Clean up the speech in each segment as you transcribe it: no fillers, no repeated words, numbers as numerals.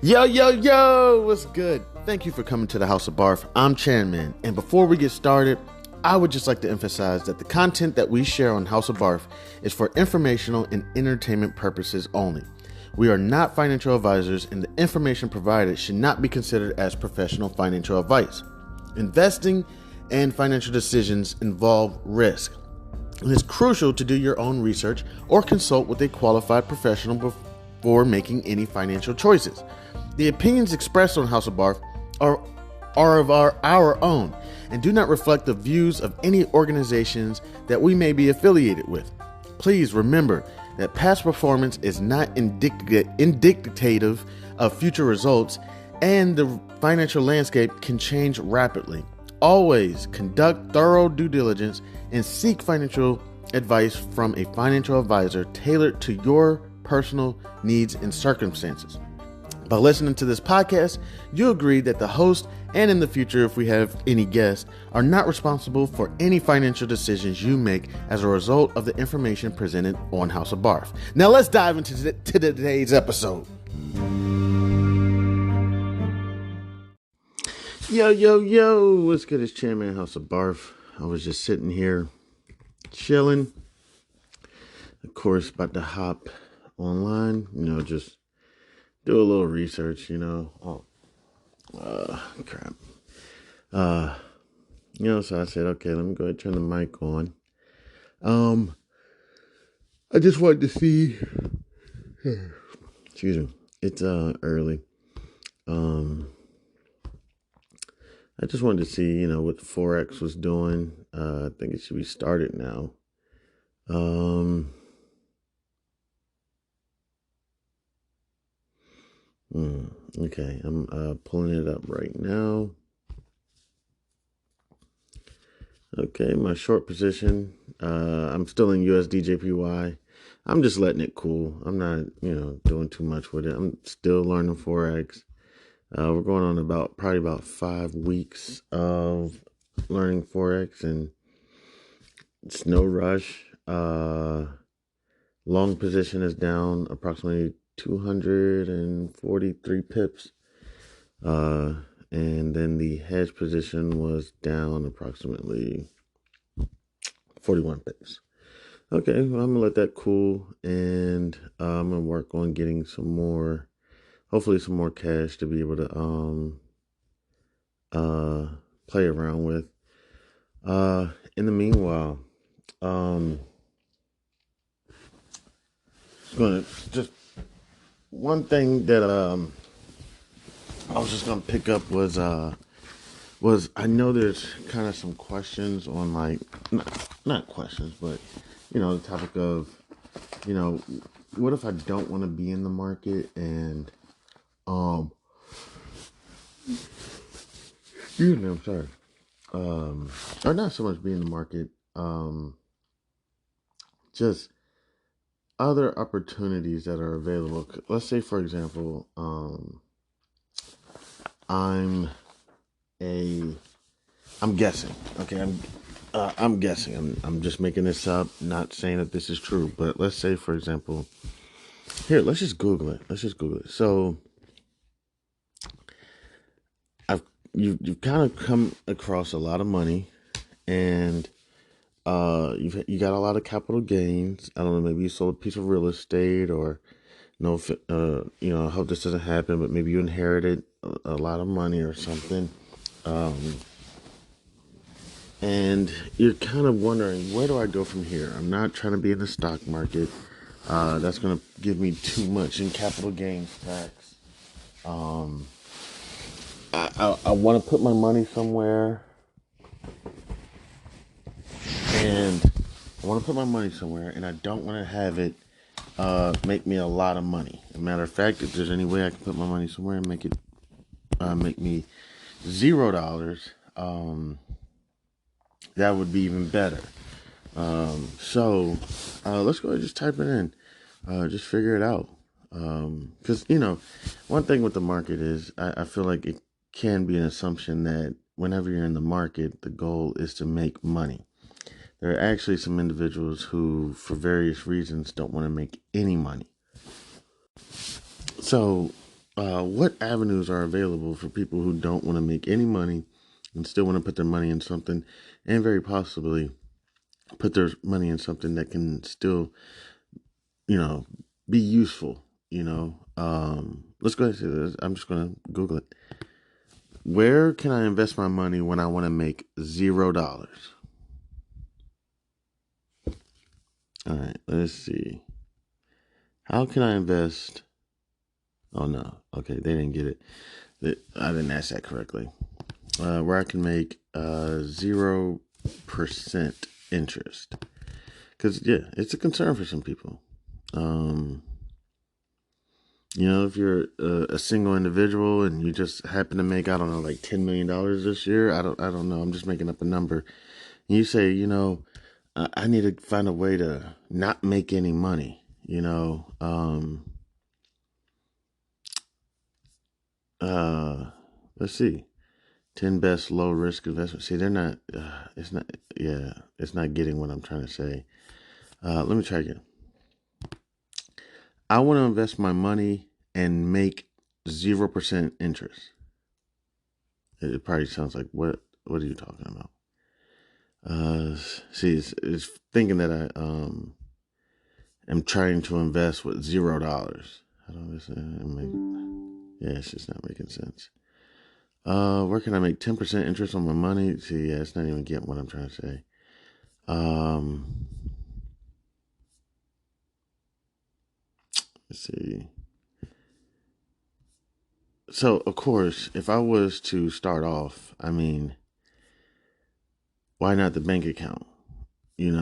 Yo, yo, yo, what's good? Thank you for coming to the House of B.A.R.F. I'm Chanman, and before we get started, I would just like to emphasize that the content that we share on House of B.A.R.F. is for informational and entertainment purposes only. We are not financial advisors, and the information provided should not be considered as professional financial advice. Investing and financial decisions involve risk. It is crucial to do your own research or consult with a qualified professional before making any financial choices. The opinions expressed on House of B.A.R.F. are of our own and do not reflect the views of any organizations that we may be affiliated with. Please remember that past performance is not indicative of future results, and the financial landscape can change rapidly. Always conduct thorough due diligence and seek financial advice from a financial advisor tailored to your personal needs and circumstances. By listening to this podcast, you agree that the host and in the future, if we have any guests, are not responsible for any financial decisions you make as a result of the information presented on House of B.A.R.F. Now let's dive into today's episode. Yo, yo, yo, what's good? It's Chairman House of B.A.R.F. I was just sitting here chilling. Of course, about to hop online, just do a little research, crap. So I said, okay, let me go ahead and turn the mic on. I just wanted to see, excuse me, it's early. I just wanted to see, what the Forex was doing. I think it should be started now. Okay, I'm pulling it up right now. Okay, my short position, I'm still in USDJPY. I'm just letting it cool. I'm not, doing too much with it. I'm still learning Forex. We're going on probably about 5 weeks of learning Forex, and it's no rush. Long position is down approximately 243 pips. And then the hedge position was down approximately 41 pips. Okay, well, I'm going to let that cool, and I'm going to work on getting hopefully some more cash to be able to play around with. In the meanwhile, just one thing that I was just gonna pick up was I know there's kind of some questions on, like, not questions, but the topic of what if I don't want to be in the market, and excuse me, I'm sorry, or not so much be in the market, just other opportunities that are available. Let's say, for example, I'm guessing. Okay, I'm guessing. I'm just making this up, not saying that this is true. But let's say, for example, here, let's just Google it. So, you've kind of come across a lot of money, and you got a lot of capital gains. I don't know, maybe you sold a piece of real estate, or I hope this doesn't happen, but maybe you inherited a lot of money or something. And you're kind of wondering, where do I go from here? I'm not trying to be in the stock market. That's going to give me too much in capital gains tax. I want to put my money somewhere. And I don't want to have it make me a lot of money. As a matter of fact, if there's any way I can put my money somewhere and make me $0, that would be even better. So let's go ahead and just type it in. Just figure it out. Because, one thing with the market is I feel like it can be an assumption that whenever you're in the market, the goal is to make money. There are actually some individuals who, for various reasons, don't want to make any money. So what avenues are available for people who don't want to make any money and still want to put their money in something, and very possibly put their money in something that can still, you know, be useful, let's go ahead and say this. I'm just going to Google it. Where can I invest my money when I want to make $0? All right, let's see. How can I invest? Oh, no. Okay, they didn't get it. I didn't ask that correctly. Where I can make 0% interest. Because, yeah, it's a concern for some people. If you're a single individual and you just happen to make, I don't know, like $10 million this year, I don't know, I'm just making up a number. And you say, I need to find a way to not make any money, let's see. 10 best low risk investments. See, they're not, it's not getting what I'm trying to say. Let me try again. I want to invest my money and make 0% interest. It probably sounds like, what are you talking about? See, it's thinking that I am trying to invest with $0. How do I say? Yeah, it's just not making sense. Where can I make 10% interest on my money? See, yeah, it's not even getting what I'm trying to say. Let's see. So, of course, if I was to start off, why not the bank account? There's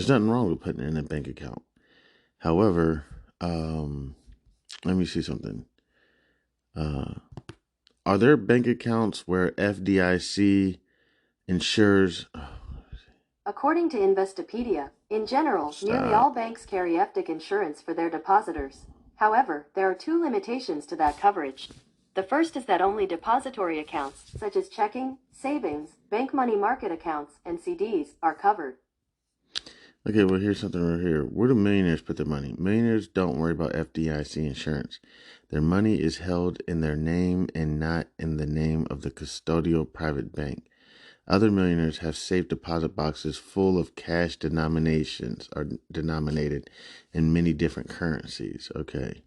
nothing wrong with putting it in a bank account. However, let me see something. Are there bank accounts where FDIC insures? According to Investopedia, in general, nearly all banks carry FDIC insurance for their depositors. However, there are two limitations to that coverage. The first is that only depository accounts, such as checking, savings, bank money market accounts, and CDs, are covered. Okay, well, here's something right here. Where do millionaires put their money? Millionaires don't worry about FDIC insurance. Their money is held in their name and not in the name of the custodial private bank. Other millionaires have safe deposit boxes full of cash denominations or denominated in many different currencies. Okay.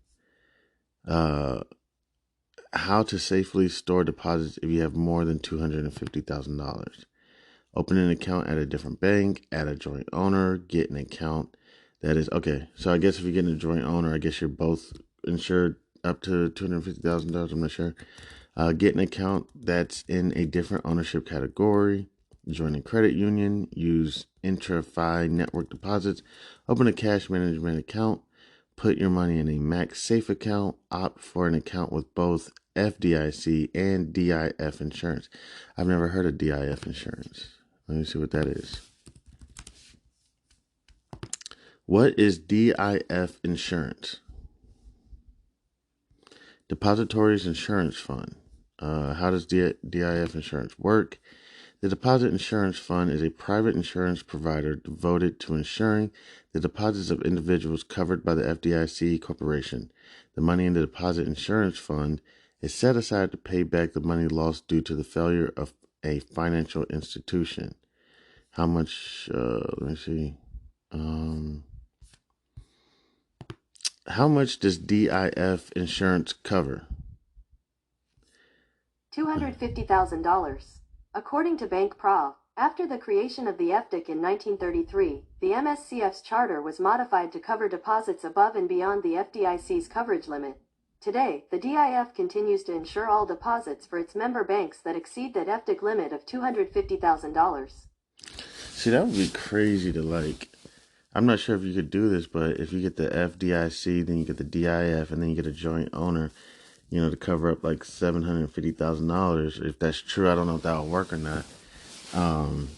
How to safely store deposits if you have more than $250,000. Open an account at a different bank, add a joint owner, get an account that is okay. So I guess if you're getting a joint owner, I guess you're both insured up to $250,000. I'm not sure. Get an account that's in a different ownership category. Join a credit union. Use intra-fi network deposits. Open a cash management account. Put your money in a max safe account. Opt for an account with both FDIC and DIF insurance. I've never heard of DIF insurance. Let me see what that is. What is DIF insurance? Depositories Insurance Fund. How does DIF insurance work? The Deposit Insurance Fund is a private insurance provider devoted to insuring the deposits of individuals covered by the FDIC Corporation. The money in the Deposit Insurance Fund is set aside to pay back the money lost due to the failure of a financial institution. How much, let me see. How much does DIF insurance cover? $250,000. According to Bank.a.r.f, after the creation of the FDIC in 1933, the MSCF's charter was modified to cover deposits above and beyond the FDIC's coverage limit. Today, the DIF continues to insure all deposits for its member banks that exceed that FDIC limit of $250,000. See, that would be crazy to I'm not sure if you could do this, but if you get the FDIC, then you get the DIF, and then you get a joint owner, to cover up like $750,000. If that's true, I don't know if that will work or not.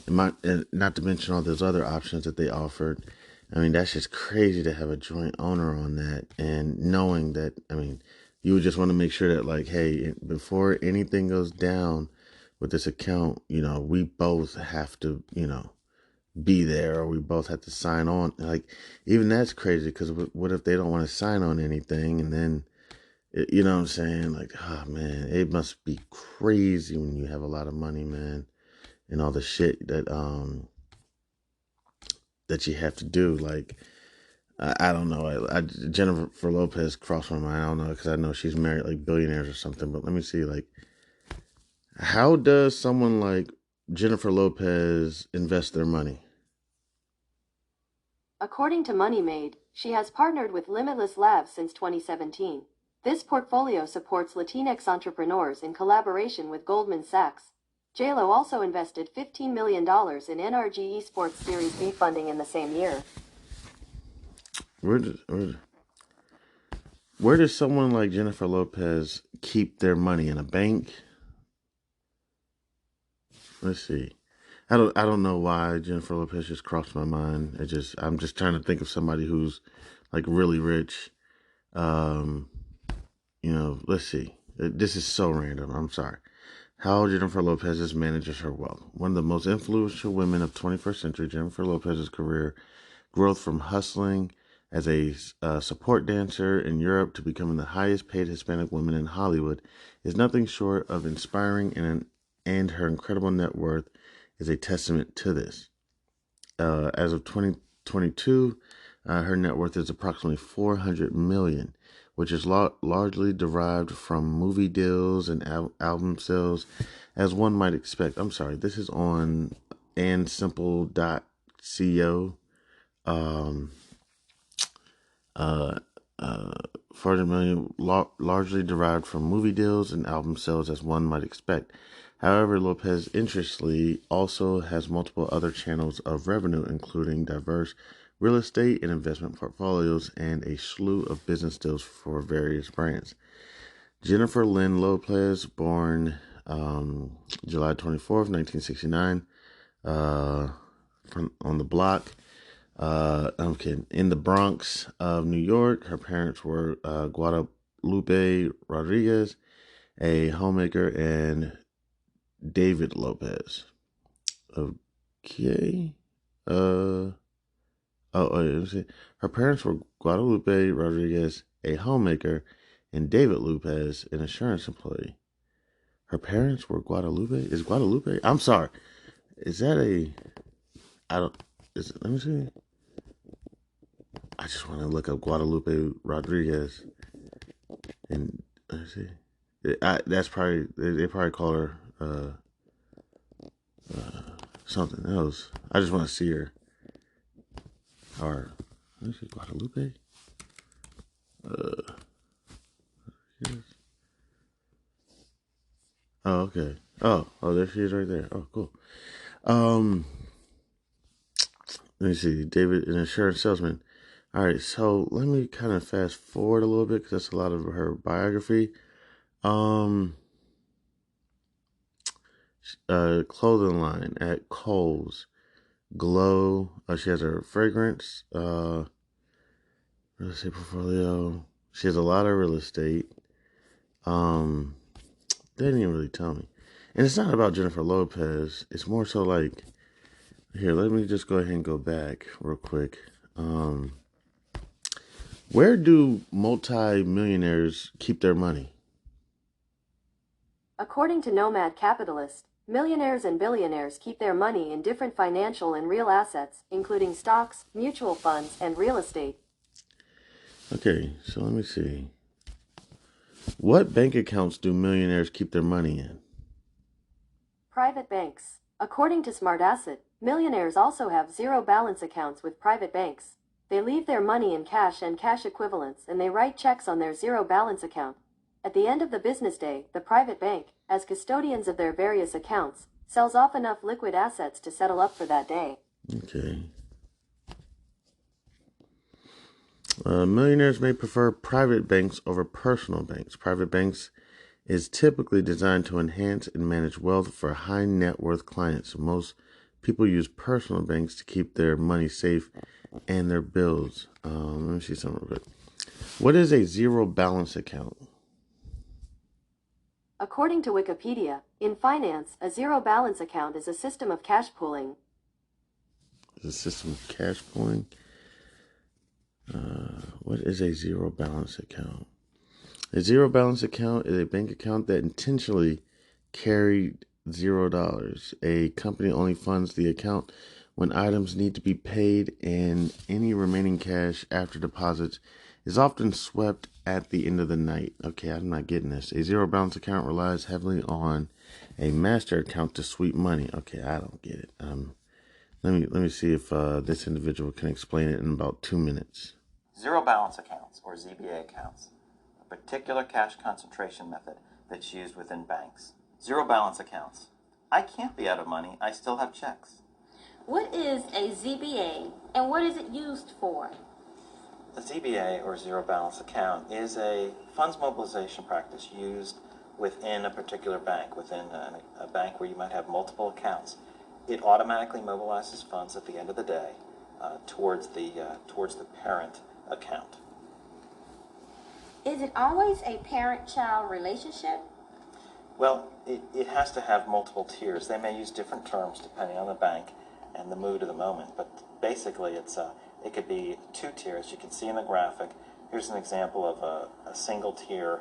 Not to mention all those other options that they offered. That's just crazy to have a joint owner on that, and knowing that, you would just want to make sure that, like, hey, before anything goes down with this account, we both have to, be there, or we both have to sign on. Like, even that's crazy, because what if they don't want to sign on anything, and then You know what I'm saying? Like, oh man, it must be crazy when you have a lot of money, man, and all the shit that you have to do. Like, I don't know. Jennifer Lopez crossed my mind. I don't know because I know she's married like billionaires or something. But let me see. Like, how does someone like Jennifer Lopez invest their money? According to Money Made, she has partnered with Limitless Labs since 2017. This portfolio supports Latinx entrepreneurs in collaboration with Goldman Sachs. JLo also invested $15 million in NRG Esports Series B funding in the same year. Where does where does someone like Jennifer Lopez keep their money in a bank? Let's see. I don't know why Jennifer Lopez just crossed my mind. I'm just trying to think of somebody who's like really rich. Um, let's see. This is so random. I'm sorry. How Jennifer Lopez manages her wealth. One of the most influential women of 21st century, Jennifer Lopez's career growth from hustling as a support dancer in Europe to becoming the highest paid Hispanic woman in Hollywood is nothing short of inspiring, and her incredible net worth is a testament to this. As of 2022, her net worth is approximately 400 million, which is largely derived from movie deals and album sales, as one might expect. I'm sorry, this is on ansimple.co. Um, uh, 400 million largely derived from movie deals and album sales, as one might expect. However, Lopez, interestingly, also has multiple other channels of revenue, including diverse real estate and investment portfolios and a slew of business deals for various brands. Jennifer Lynn Lopez, born July 24th, 1969, on the block. I'm kidding. In the Bronx of New York, her parents were Guadalupe Rodriguez, a homemaker, and David Lopez. Okay. Let me see. Her parents were Guadalupe Rodriguez, a homemaker, and David Lopez, an insurance employee. Her parents were Guadalupe. Is Guadalupe? I'm sorry. Is that a? I don't. Is it? Let me see. I just want to look up Guadalupe Rodriguez, and let's see. That's probably they probably call her something else. I just want to see her. Or let me see, Guadalupe. Yes. Oh, okay. Oh, there she is right there. Oh, cool. Um, Let me see. David, an insurance salesman. All right, so let me kind of fast forward a little bit because that's a lot of her biography. Um, Clothing line at Kohl's. Glow. She has her fragrance. Real estate portfolio. She has a lot of real estate. Um, they didn't even really tell me. And it's not about Jennifer Lopez. It's more so like, here, let me just go ahead and go back real quick. Where do multi-millionaires keep their money? According to Nomad Capitalist, millionaires and billionaires keep their money in different financial and real assets, including stocks, mutual funds, and real estate. Okay, so let me see. What bank accounts do millionaires keep their money in? Private banks. According to Smart Asset, millionaires also have zero balance accounts with private banks. They leave their money in cash and cash equivalents, and they write checks on their zero balance account. At the end of the business day, the private bank, as custodians of their various accounts, sells off enough liquid assets to settle up for that day. Okay. Millionaires may prefer private banks over personal banks. Private banks is typically designed to enhance and manage wealth for high net worth clients. Most people use personal banks to keep their money safe and their bills. Let me see something real quick. What is a zero balance account? According to Wikipedia, in finance, a zero balance account is a system of cash pooling. It's a system of cash pooling. What is a zero balance account? A zero balance account is a bank account that intentionally carried $0. A company only funds the account when items need to be paid, and any remaining cash after deposits is often swept at the end of the night. Okay, I'm not getting this. A zero balance account relies heavily on a master account to sweep money. Okay, I don't get it. Let me see if this individual can explain it in about 2 minutes. Zero balance accounts, or ZBA accounts, a particular cash concentration method that's used within banks. Zero balance accounts. I can't be out of money. I still have checks. What is a ZBA and what is it used for? A ZBA, or zero balance account, is a funds mobilization practice used within a particular bank, within a bank where you might have multiple accounts. It automatically mobilizes funds at the end of the day towards the parent account. Is it always a parent-child relationship? Well, it has to have multiple tiers. They may use different terms depending on the bank and the mood of the moment, but basically it could be 2 tiers. You can see in the graphic, here's an example of a single tier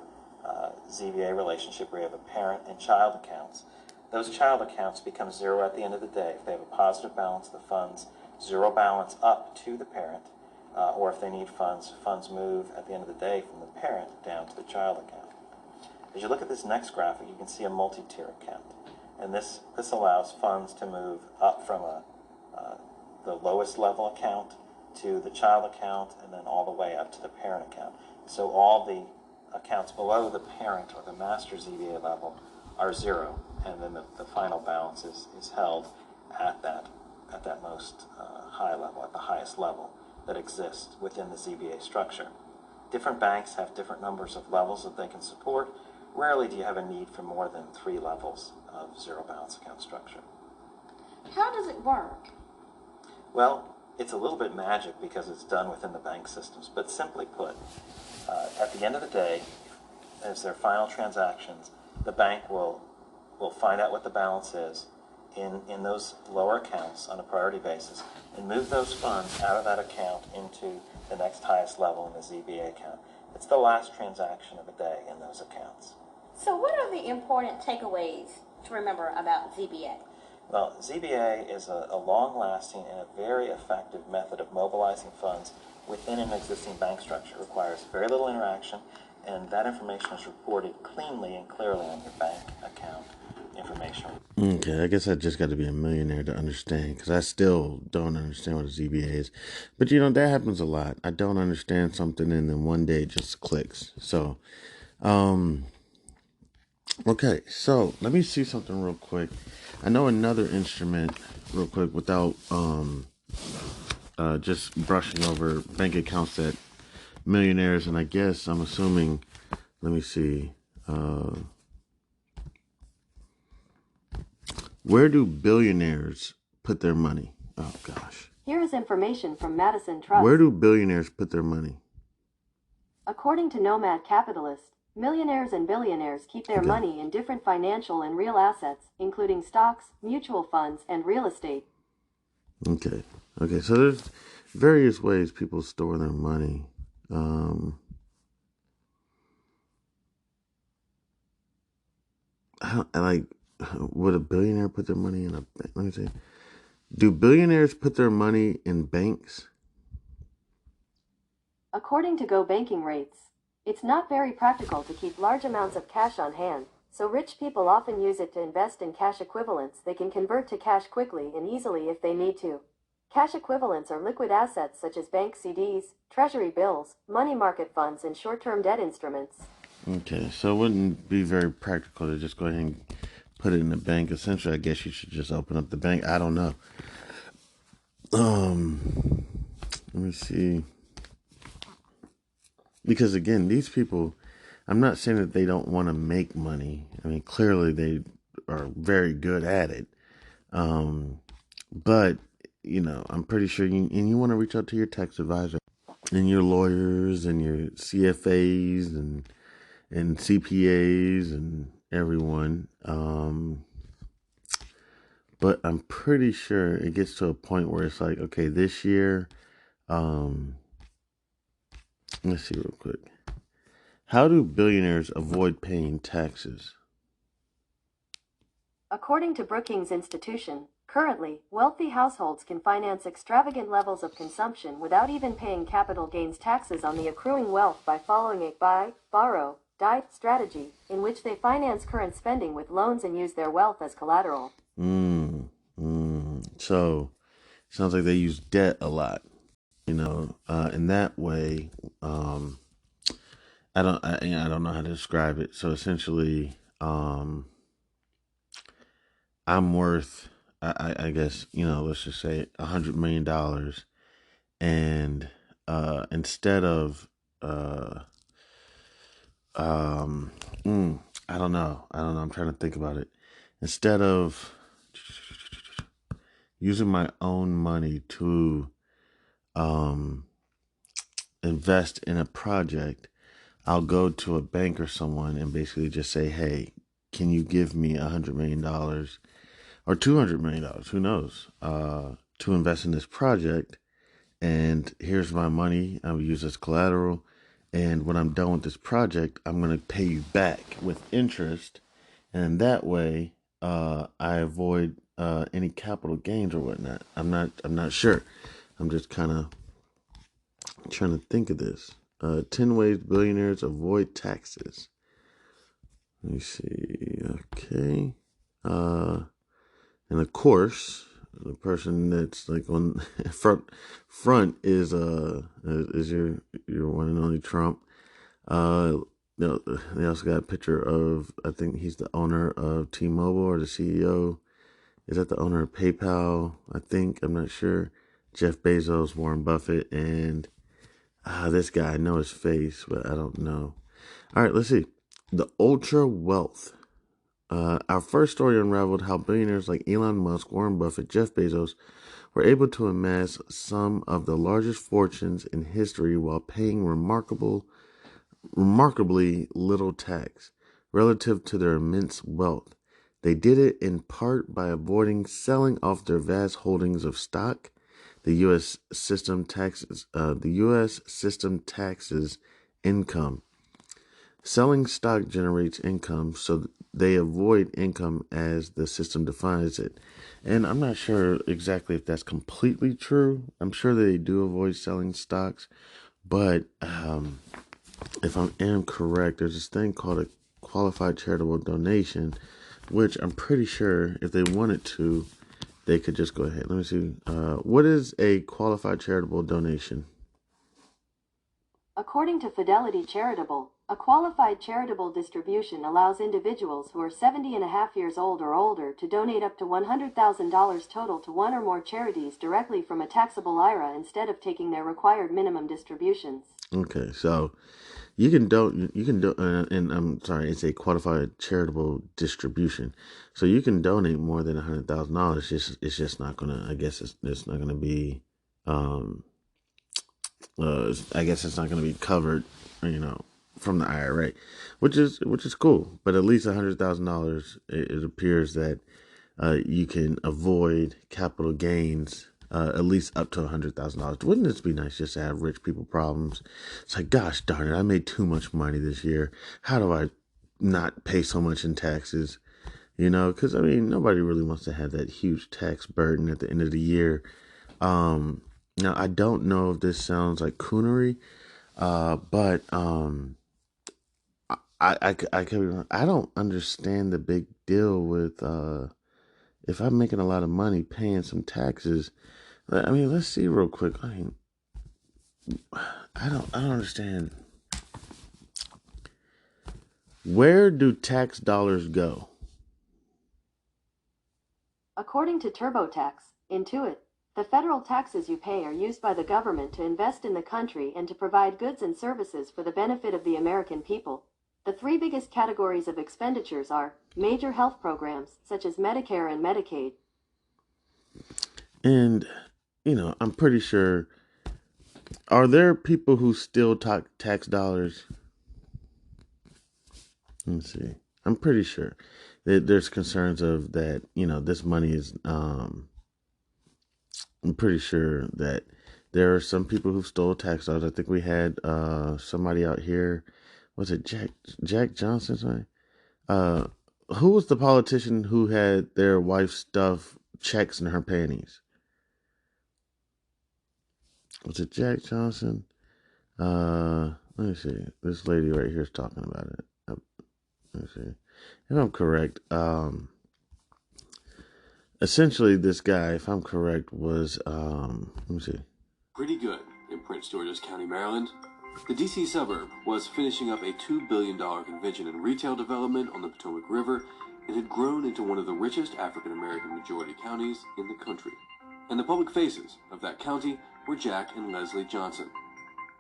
ZBA relationship where you have a parent and child accounts. Those child accounts become zero at the end of the day. If they have a positive balance, the funds zero balance up to the parent, or if they need funds move at the end of the day from the parent down to the child account. As you look at this next graphic, you can see a multi-tier account, and this allows funds to move up from the lowest level account to the child account, and then all the way up to the parent account. So all the accounts below the parent or the master ZBA level are zero, and then the final balance is held at that most high level, at the highest level that exists within the ZBA structure. Different banks have different numbers of levels that they can support. Rarely do you have a need for more than 3 levels of zero balance account structure. How does it work? Well, it's a little bit magic because it's done within the bank systems, but simply put, at the end of the day, as their final transactions, the bank will find out what the balance is in those lower accounts on a priority basis and move those funds out of that account into the next highest level in the ZBA account. It's the last transaction of the day in those accounts. So what are the important takeaways to remember about ZBA? Well, ZBA is a long-lasting and a very effective method of mobilizing funds within an existing bank structure. It requires very little interaction, and that information is reported cleanly and clearly on your bank account information. Okay, I guess I just got to be a millionaire to understand, because I still don't understand what a ZBA is. But, that happens a lot. I don't understand something, and then one day it just clicks. So, okay, so let me see something real quick. I know another instrument real quick without just brushing over bank accounts that millionaires, and I guess I'm assuming, let me see, where do billionaires put their money? Oh, gosh. Here is information from Madison Trust. Where do billionaires put their money? According to Nomad Capitalist, millionaires and billionaires keep their money in different financial and real assets, including stocks, mutual funds, and real estate. Okay, so there's various ways people store their money. Would a billionaire put their money in a bank? Let me see. Do billionaires put their money in banks? According to Go Banking Rates, it's not very practical to keep large amounts of cash on hand, so rich people often use it to invest in cash equivalents they can convert to cash quickly and easily if they need to. Cash equivalents are liquid assets such as bank CDs, treasury bills, money market funds, and short-term debt instruments. Okay, so it wouldn't be very practical to just go ahead and put it in the bank. Essentially, I guess you should just open up the bank. I don't know. Let me see. Because again, these people, I'm not saying that they don't want to make money. I mean, clearly they are very good at it. But, I'm pretty sure you want to reach out to your tax advisor and your lawyers and your CFAs and CPAs and everyone. But I'm pretty sure it gets to a point where it's like, okay, this year, let's see real quick. How do billionaires avoid paying taxes? According to Brookings Institution, currently, wealthy households can finance extravagant levels of consumption without even paying capital gains taxes on the accruing wealth by following a buy, borrow, die strategy, in which they finance current spending with loans and use their wealth as collateral. So, sounds like they use debt a lot. In that way, I don't know how to describe it. So essentially, I'm worth, I guess, let's just say $100 million, and instead of, um, I don't know. I'm trying to think about it. Instead of using my own money to um, invest in a project, I'll go to a bank or someone and basically just say, "Hey, can you give me $100 million or $200 million? Who knows? To invest in this project, and here's my money. I will use as collateral. And when I'm done with this project, I'm gonna pay you back with interest, and that way, I avoid any capital gains or whatnot. I'm not sure. I'm just kind of trying to think of this. 10 ways billionaires avoid taxes. Let me see. Okay. And of course, the person that's like on front is your one and only Trump. Uh, they also got a picture of, I think he's the owner of T-Mobile, or the CEO. Is that the owner of PayPal? I think, I'm not sure. Jeff Bezos, Warren Buffett, and this guy, I know his face, but I don't know. All right, let's see. The ultra wealth. Our first story unraveled how billionaires like Elon Musk, Warren Buffett, Jeff Bezos were able to amass some of the largest fortunes in history while paying remarkably little tax relative to their immense wealth. They did it in part by avoiding selling off their vast holdings of stock. The U.S. system taxes. Income. Selling stock generates income, so they avoid income as the system defines it. And I'm not sure exactly if that's completely true. I'm sure they do avoid selling stocks, but if I am correct, there's this thing called a qualified charitable donation, which I'm pretty sure if they wanted to, they could just go ahead. Let me see. What is a qualified charitable donation? According to Fidelity Charitable, a qualified charitable distribution allows individuals who are 70 and a half years old or older to donate up to $100,000 total to one or more charities directly from a taxable IRA instead of taking their required minimum distributions. Okay, so you can and I'm sorry, it's a qualified charitable distribution. So you can donate more than $100,000. It's just not gonna. I guess it's not gonna be. I guess it's not gonna be covered. From the IRA, which is cool. But at least $100,000, it appears that you can avoid capital gains. At least up to $100,000. Wouldn't this be nice just to have rich people problems? It's like, gosh darn it, I made too much money this year. How do I not pay so much in taxes? Because nobody really wants to have that huge tax burden at the end of the year. Now I don't know if this sounds like coonery, but I could be wrong. I don't understand the big deal with if I'm making a lot of money paying some taxes. Let's see real quick. I don't understand. Where do tax dollars go? According to TurboTax, Intuit, the federal taxes you pay are used by the government to invest in the country and to provide goods and services for the benefit of the American people. The three biggest categories of expenditures are major health programs, such as Medicare and Medicaid. And, I'm pretty sure, are there people who still talk tax dollars? Let's see. I'm pretty sure that there's concerns of that, this money is, I'm pretty sure that there are some people who stole tax dollars. I think we had somebody out here. Was it Jack Johnson? Sorry. Who was the politician who had their wife stuff checks in her panties? Was it Jack Johnson? Let me see. This lady right here is talking about it. Let me see. If I'm correct, essentially this guy, if I'm correct, was let me see. Pretty good in Prince George's County, Maryland. The D.C. suburb was finishing up a $2 billion convention and retail development on the Potomac River and had grown into one of the richest African-American majority counties in the country. And the public faces of that county were Jack and Leslie Johnson,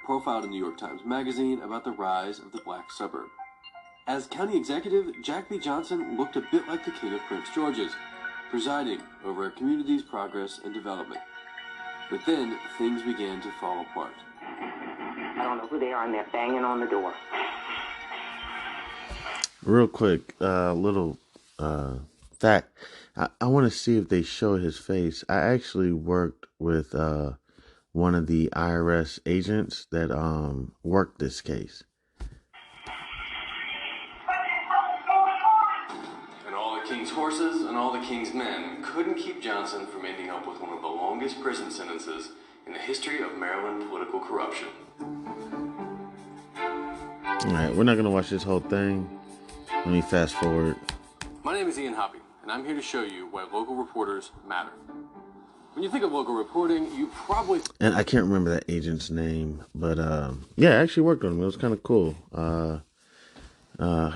profiled in New York Times Magazine about the rise of the black suburb. As county executive, Jack B. Johnson looked a bit like the king of Prince George's, presiding over a community's progress and development. But then, things began to fall apart. I don't know who they are, and they're banging on the door. Real quick, little fact. I want to see if they show his face. I actually worked with one of the IRS agents that worked this case. And all the king's horses and all the king's men couldn't keep Johnson from ending up with one of the longest prison sentences in the history of Maryland political corruption. All right, we're not going to watch this whole thing. Let me fast forward. My name is Ian Hoppy, and I'm here to show you why local reporters matter. When you think of local reporting, you probably... And I can't remember that agent's name, but yeah, I actually worked on him. It was kind of cool. I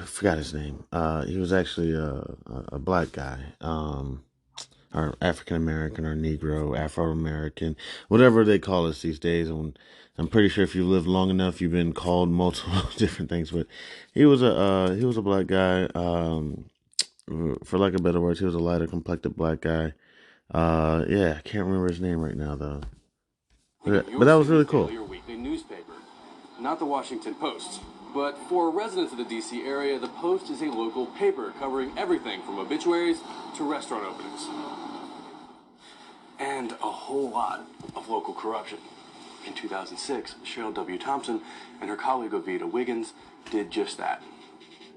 forgot his name. He was actually a black guy, or African American, or Negro, Afro American, whatever they call us these days. And I'm pretty sure if you live long enough, you've been called multiple different things. But he was a black guy. For lack of better words, he was a lighter complected black guy. Yeah, I can't remember his name right now though. But that was really cool. Your weekly newspaper, not the Washington Post. But for residents of the D.C. area, the Post is a local paper covering everything from obituaries to restaurant openings. And a whole lot of local corruption. In 2006, Cheryl W. Thompson and her colleague Ovita Wiggins did just that.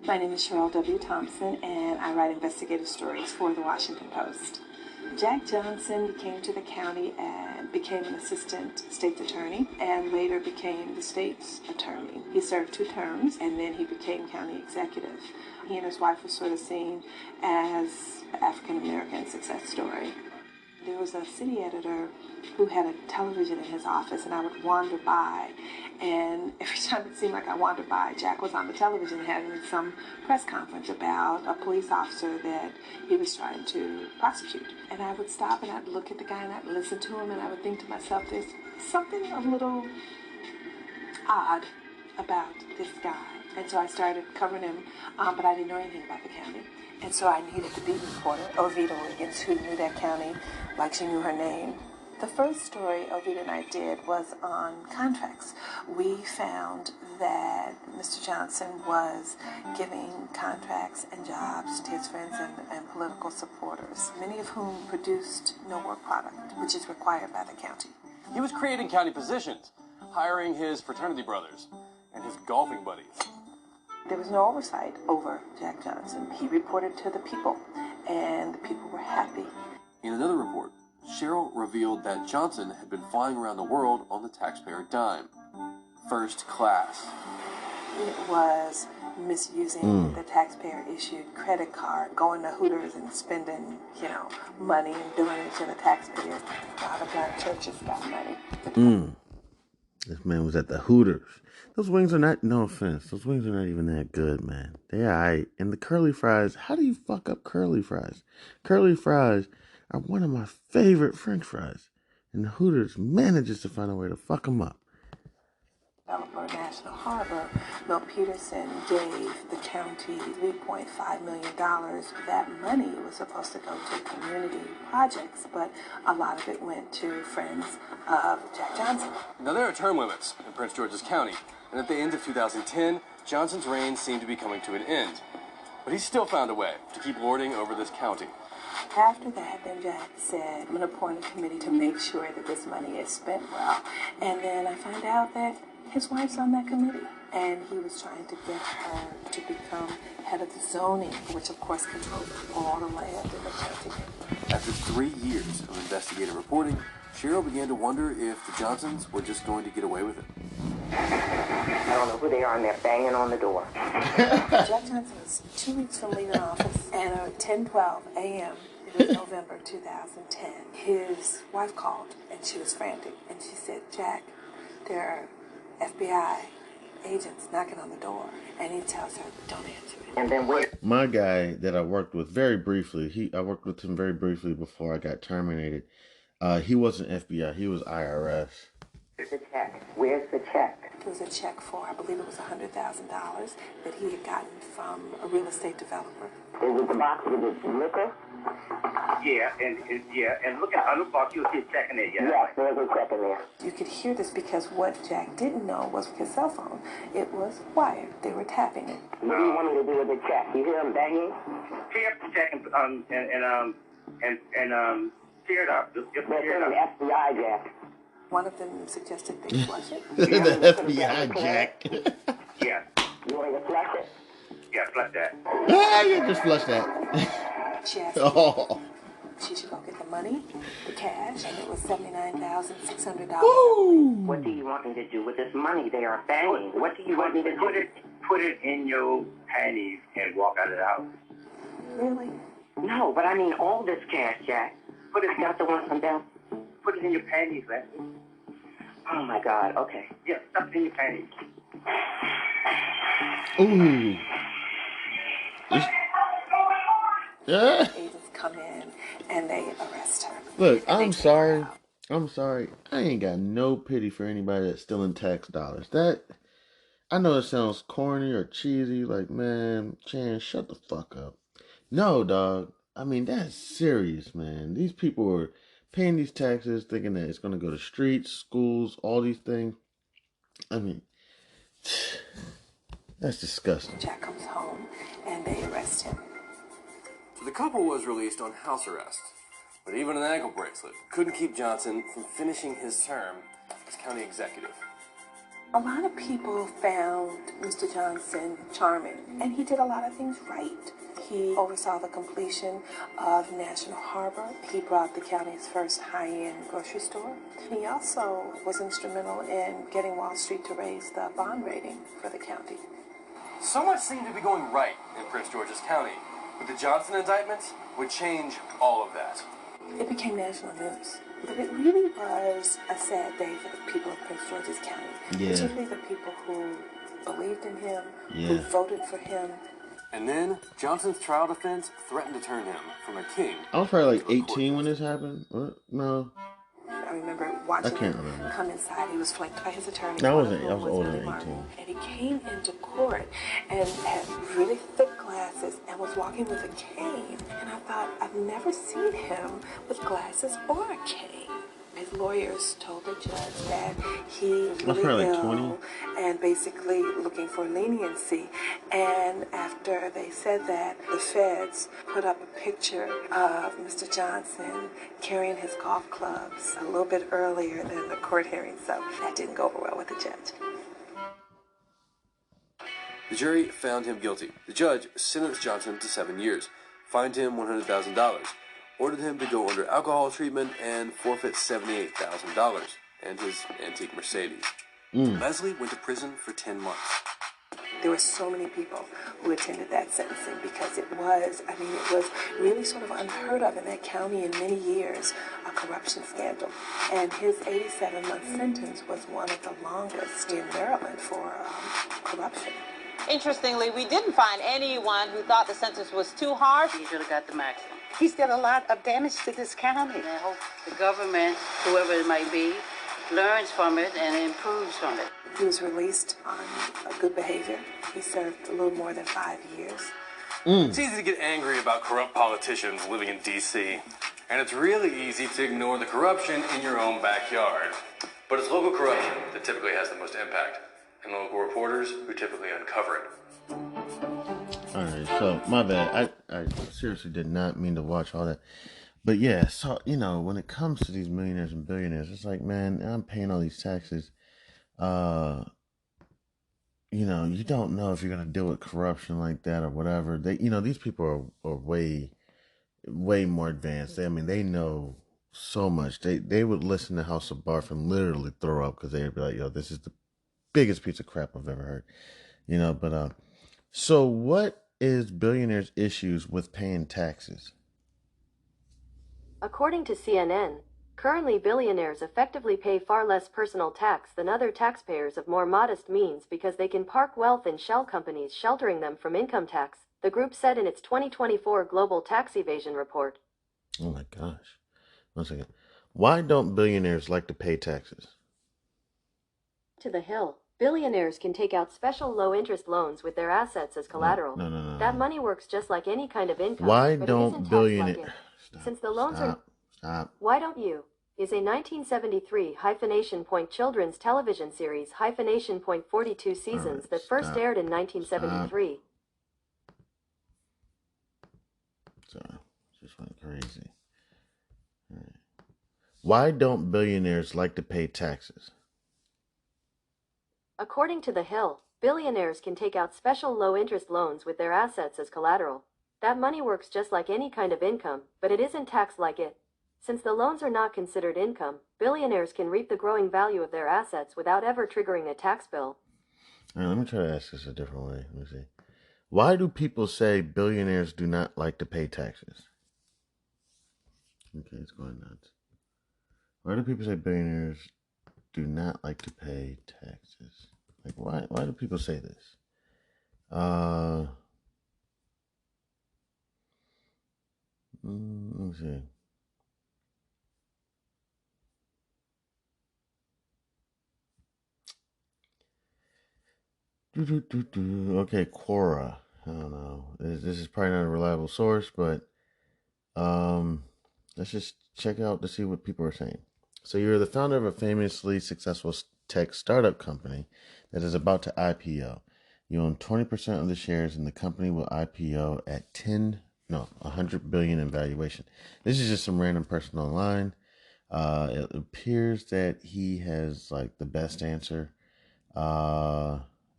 My name is Cheryl W. Thompson, and I write investigative stories for the Washington Post. Jack Johnson came to the county and became an assistant state's attorney and later became the state's attorney. He served 2 terms and then he became county executive. He and his wife were sort of seen as an African-American success story. There was a city editor who had a television in his office, and I would wander by, and every time it seemed like I wandered by, Jack was on the television having some press conference about a police officer that he was trying to prosecute. And I would stop and I'd look at the guy and I'd listen to him, and I would think to myself, there's something a little odd about this guy. And so I started covering him, but I didn't know anything about the county. And so I needed the beat reporter, Ovita Wiggins, who knew that county like she knew her name. The first story Ovita and I did was on contracts. We found that Mr. Johnson was giving contracts and jobs to his friends and political supporters, many of whom produced no work product, which is required by the county. He was creating county positions, hiring his fraternity brothers and his golfing buddies. There was no oversight over Jack Johnson. He reported to the people, and the people were happy. In another report, Cheryl revealed that Johnson had been flying around the world on the taxpayer dime. First class. It was misusing the taxpayer-issued credit card, going to Hooters and spending, money and billing it to the taxpayer. A lot of black churches got money. This man was at the Hooters. Those wings are not, no offense, those wings are not even that good, man. They are alright. And the curly fries, how do you fuck up curly fries? Curly fries are one of my favorite French fries. And the Hooters manages to find a way to fuck them up. Developer National Harbor, Mel Peterson gave the county $3.5 million. That money was supposed to go to community projects, but a lot of it went to friends of Jack Johnson. Now, there are term limits in Prince George's County, and at the end of 2010, Johnson's reign seemed to be coming to an end. But he still found a way to keep lording over this county. After that, then Jack said, I'm going to appoint a committee to make sure that this money is spent well. And then I found out that His wife's on that committee, and he was trying to get her to become head of the zoning, which of course controlled all the land in the county. After 3 years of investigative reporting, Cheryl began to wonder if the Johnsons were just going to get away with it. I don't know who they are, and they're banging on the door. Jack Johnson was 2 weeks from leaving office, and at 10:12 a.m., it was November 2010, his wife called, and she was frantic, and she said, "Jack, there are FBI agents knocking on the door," and he tells her, "Don't answer it." And then wait. My guy that I worked with very briefly, I worked with him very briefly before I got terminated. He wasn't FBI, he was IRS. Where's the check? Where's the check? It was a check for, I believe it was $100,000 that he had gotten from a real estate developer. Is it the box with the liquor? Yeah, and look at the box, you'll see a check in there, yeah. Yes, there's a check in there. You could hear this because what Jack didn't know was his cell phone. It was wired. They were tapping it. What do you want me to do with the check? You hear him banging? Tear up the check and tear it up. Just They're tear it sending up. FBI, Jack. One of them suggested they flush it. The FBI Jack. Yeah, You want me to flush it? yeah, flush that. Ah, you just flush that. She asked Oh. she should go get the money, the cash, and it was $79,600. What do you want me to do with this money? They are banging. What do you want me to do? Put it in your panties and walk out of the house. Really? No, but I mean all this cash, Jack. Put it, Not the one from down. put it in your panties, man. Oh my God. Okay. Yeah, stuff it in your panties. Ooh. Yeah. Agents come in and they arrest her. Look, And they I'm take her sorry. out. I'm sorry. I ain't got no pity for anybody that's stealing tax dollars. That, I know it sounds corny or cheesy, like, man, Chan, shut the fuck up. No, dog. I mean, that's serious, man. These people are paying these taxes thinking that it's going to go to streets, schools, all these things. I mean, that's disgusting. Jack comes home and they arrest him. So the couple was released on house arrest, but even an ankle bracelet couldn't keep Johnson from finishing his term as county executive. A lot of people found Mr. Johnson charming, and he did a lot of things right. He oversaw the completion of National Harbor. He brought the county's first high-end grocery store. He also was instrumental in getting Wall Street to raise the bond rating for the county. So much seemed to be going right in Prince George's County, but the Johnson indictments would change all of that. It became national news. But it really was a sad day for the people of Prince George's County, Yeah. particularly the people who believed in him, Yeah. who voted for him. And then Johnson's trial defense threatened to turn him from a king. I was probably like to a court 18 when jester. this happened. What? No. I remember watching I can't him remember. come inside. He was flanked by his attorney. No, I one of wasn't- I whom was older Billy than Martin. 18. And he came into court and had really thick glasses and was walking with a cane. And I thought, I've never seen him with glasses or a cane. His lawyers told the judge that he was really probably like ill 20. and basically looking for leniency. And after they said that, the feds put up a picture of Mr. Johnson carrying his golf clubs a little bit earlier than the court hearing, so that didn't go over well with the judge. The jury found him guilty. The judge sentenced Johnson to 7 years, fined him $100,000, ordered him to go under alcohol treatment, and forfeit $78,000 and his antique Mercedes. Leslie went to prison for 10 months. There were so many people who attended that sentencing because it was really sort of unheard of in that county in many years, a corruption scandal. And his 87-month sentence was one of the longest in Maryland for corruption. Interestingly, we didn't find anyone who thought the sentence was too harsh. He should have got the maximum. He's done a lot of damage to this county. And I hope the government, whoever it might be, learns from it and improves from it. He was released on good behavior. He served a little more than 5 years. It's easy to get angry about corrupt politicians living in D.C., and it's really easy to ignore the corruption in your own backyard. But it's local corruption that typically has the most impact, and local reporters who typically uncover it. Alright, so, my bad. I seriously did not mean to watch all that. But yeah, so, when it comes to these millionaires and billionaires, it's like, man, I'm paying all these taxes. you don't know if you're going to deal with corruption like that or whatever. These people are way, way more advanced. They know so much. They would listen to House of Barf and literally throw up because they'd be like, yo, this is the biggest piece of crap I've ever heard. But so what is billionaires' issues with paying taxes? According to CNN, currently billionaires effectively pay far less personal tax than other taxpayers of more modest means because they can park wealth in shell companies sheltering them from income tax, the group said in its 2024 Global Tax Evasion Report. Oh my gosh. One second. Why don't billionaires like to pay taxes? To the Hill, billionaires can take out special low-interest loans with their assets as collateral. No. That money works just like any kind of income. Why but don't it isn't billionaires... taxed like it. Since the loans are... Stop. Why Don't You? Is a 1973 hyphenation point children's television series hyphenation point 42 seasons that first aired in 1973. Sorry, just went crazy. All right. Why don't billionaires like to pay taxes? According to The Hill, billionaires can take out special low-interest loans with their assets as collateral. That money works just like any kind of income, but it isn't taxed like it. Since the loans are not considered income, billionaires can reap the growing value of their assets without ever triggering a tax bill. All right, let me try to ask this a different way. Let me see. Why do people say billionaires do not like to pay taxes? Okay, it's going nuts. Why do people say billionaires do not like to pay taxes? Like, why do people say this? Let me see. Okay, Quora. I don't know. This is probably not a reliable source, but let's just check out to see what people are saying. So you're the founder of a famously successful tech startup company that is about to IPO. You own 20% of the shares, and the company will IPO at 100 billion in valuation. This is just some random person online. It appears that he has like the best answer.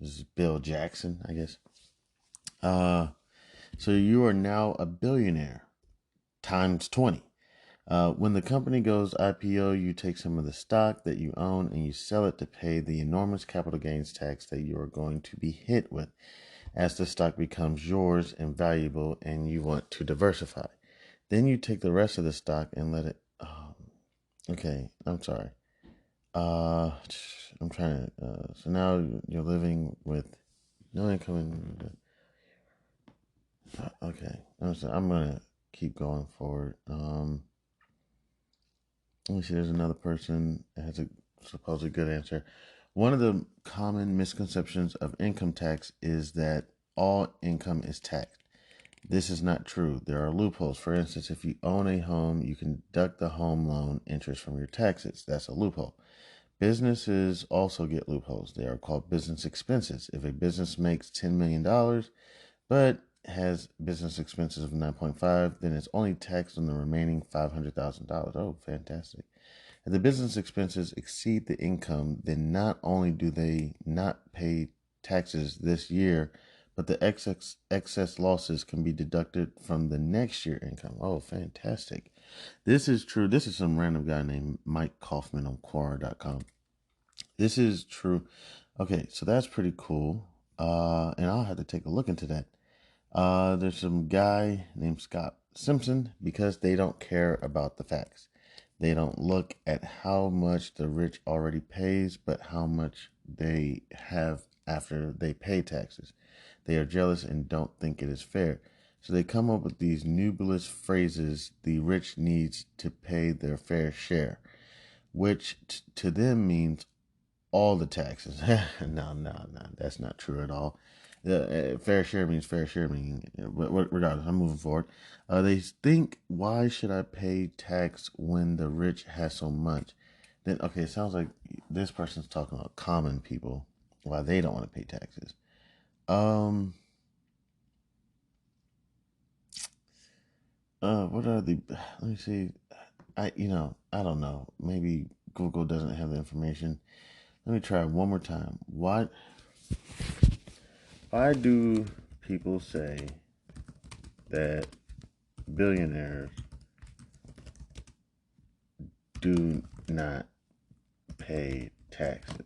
This is Bill Jackson, I guess. So you are now a billionaire times 20. When the company goes IPO, you take some of the stock that you own and you sell it to pay the enormous capital gains tax that you are going to be hit with as the stock becomes yours and valuable and you want to diversify. Then you take the rest of the stock and let it... okay, I'm sorry. I'm trying to... so now you're living with no income. Okay, I'm going to keep going forward. Let me see, there's another person that has a supposedly good answer. One of the common misconceptions of income tax is that all income is taxed. This is not true. There are loopholes. For instance, if you own a home, you can deduct the home loan interest from your taxes. That's a loophole. Businesses also get loopholes. They are called business expenses. If a business makes $10 million, but has business expenses of 9.5, then it's only taxed on the remaining $500,000. Oh, fantastic. If the business expenses exceed the income, then not only do they not pay taxes this year, but the excess losses can be deducted from the next year income. Oh, fantastic. This is true. This is some random guy named Mike Kaufman on Quora.com. This is true. Okay, so that's pretty cool. And I'll have to take a look into that. There's some guy named Scott Simpson because they don't care about the facts. They don't look at how much the rich already pays, but how much they have after they pay taxes. They are jealous and don't think it is fair. So they come up with these nebulous phrases the rich needs to pay their fair share, which to them means all the taxes. No, that's not true at all. Fair share means fair share. Regardless, I'm moving forward. They think, why should I pay tax when the rich has so much? Then, okay, it sounds like this person's talking about common people, why they don't want to pay taxes. What are the? Let me see. I don't know. Maybe Google doesn't have the information. Let me try one more time. What? Why do people say that billionaires do not pay taxes?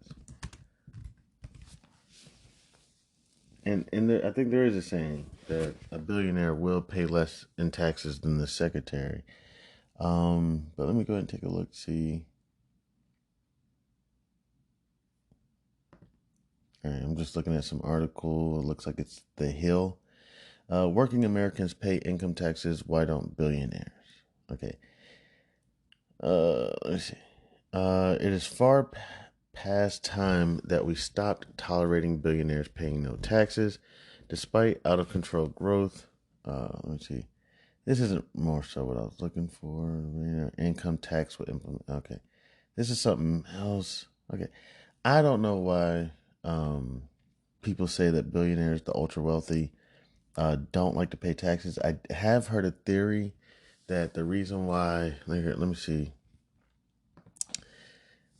And I think there is a saying that a billionaire will pay less in taxes than the secretary. But let me go ahead and take a look, see. All right, I'm just looking at some article. It looks like it's The Hill. Working Americans pay income taxes. Why don't billionaires? Okay. Let me see. It is far past time that we stopped tolerating billionaires paying no taxes, despite out of control growth. Let me see. This isn't more so what I was looking for. Income tax would implement. Okay. This is something else. Okay. I don't know why people say that billionaires, the ultra wealthy, don't like to pay taxes. I have heard a theory that the reason why, let me see.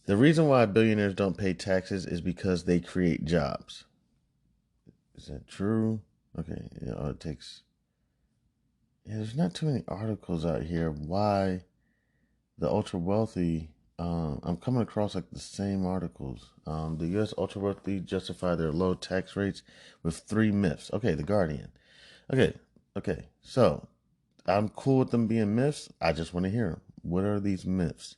The reason why billionaires don't pay taxes is because they create jobs. Is that true? Okay. Yeah, it takes. Yeah, there's not too many articles out here why the ultra wealthy. I'm coming across like the same articles. The U.S. ultra wealthy justify their low tax rates with 3 myths. Okay, The Guardian. Okay. So I'm cool with them being myths. I just want to hear them. What are these myths?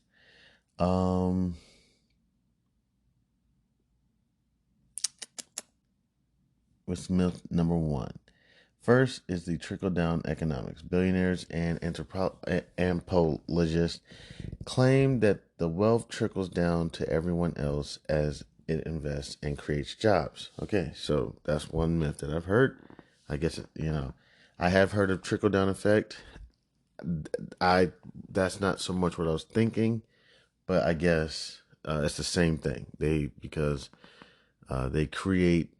What's myth number 1? First is the trickle-down economics. Billionaires and anthropologists claim that the wealth trickles down to everyone else as it invests and creates jobs. Okay, so that's one myth that I've heard. I guess, I have heard of trickle-down effect. That's not so much what I was thinking, but I guess it's the same thing. Because they create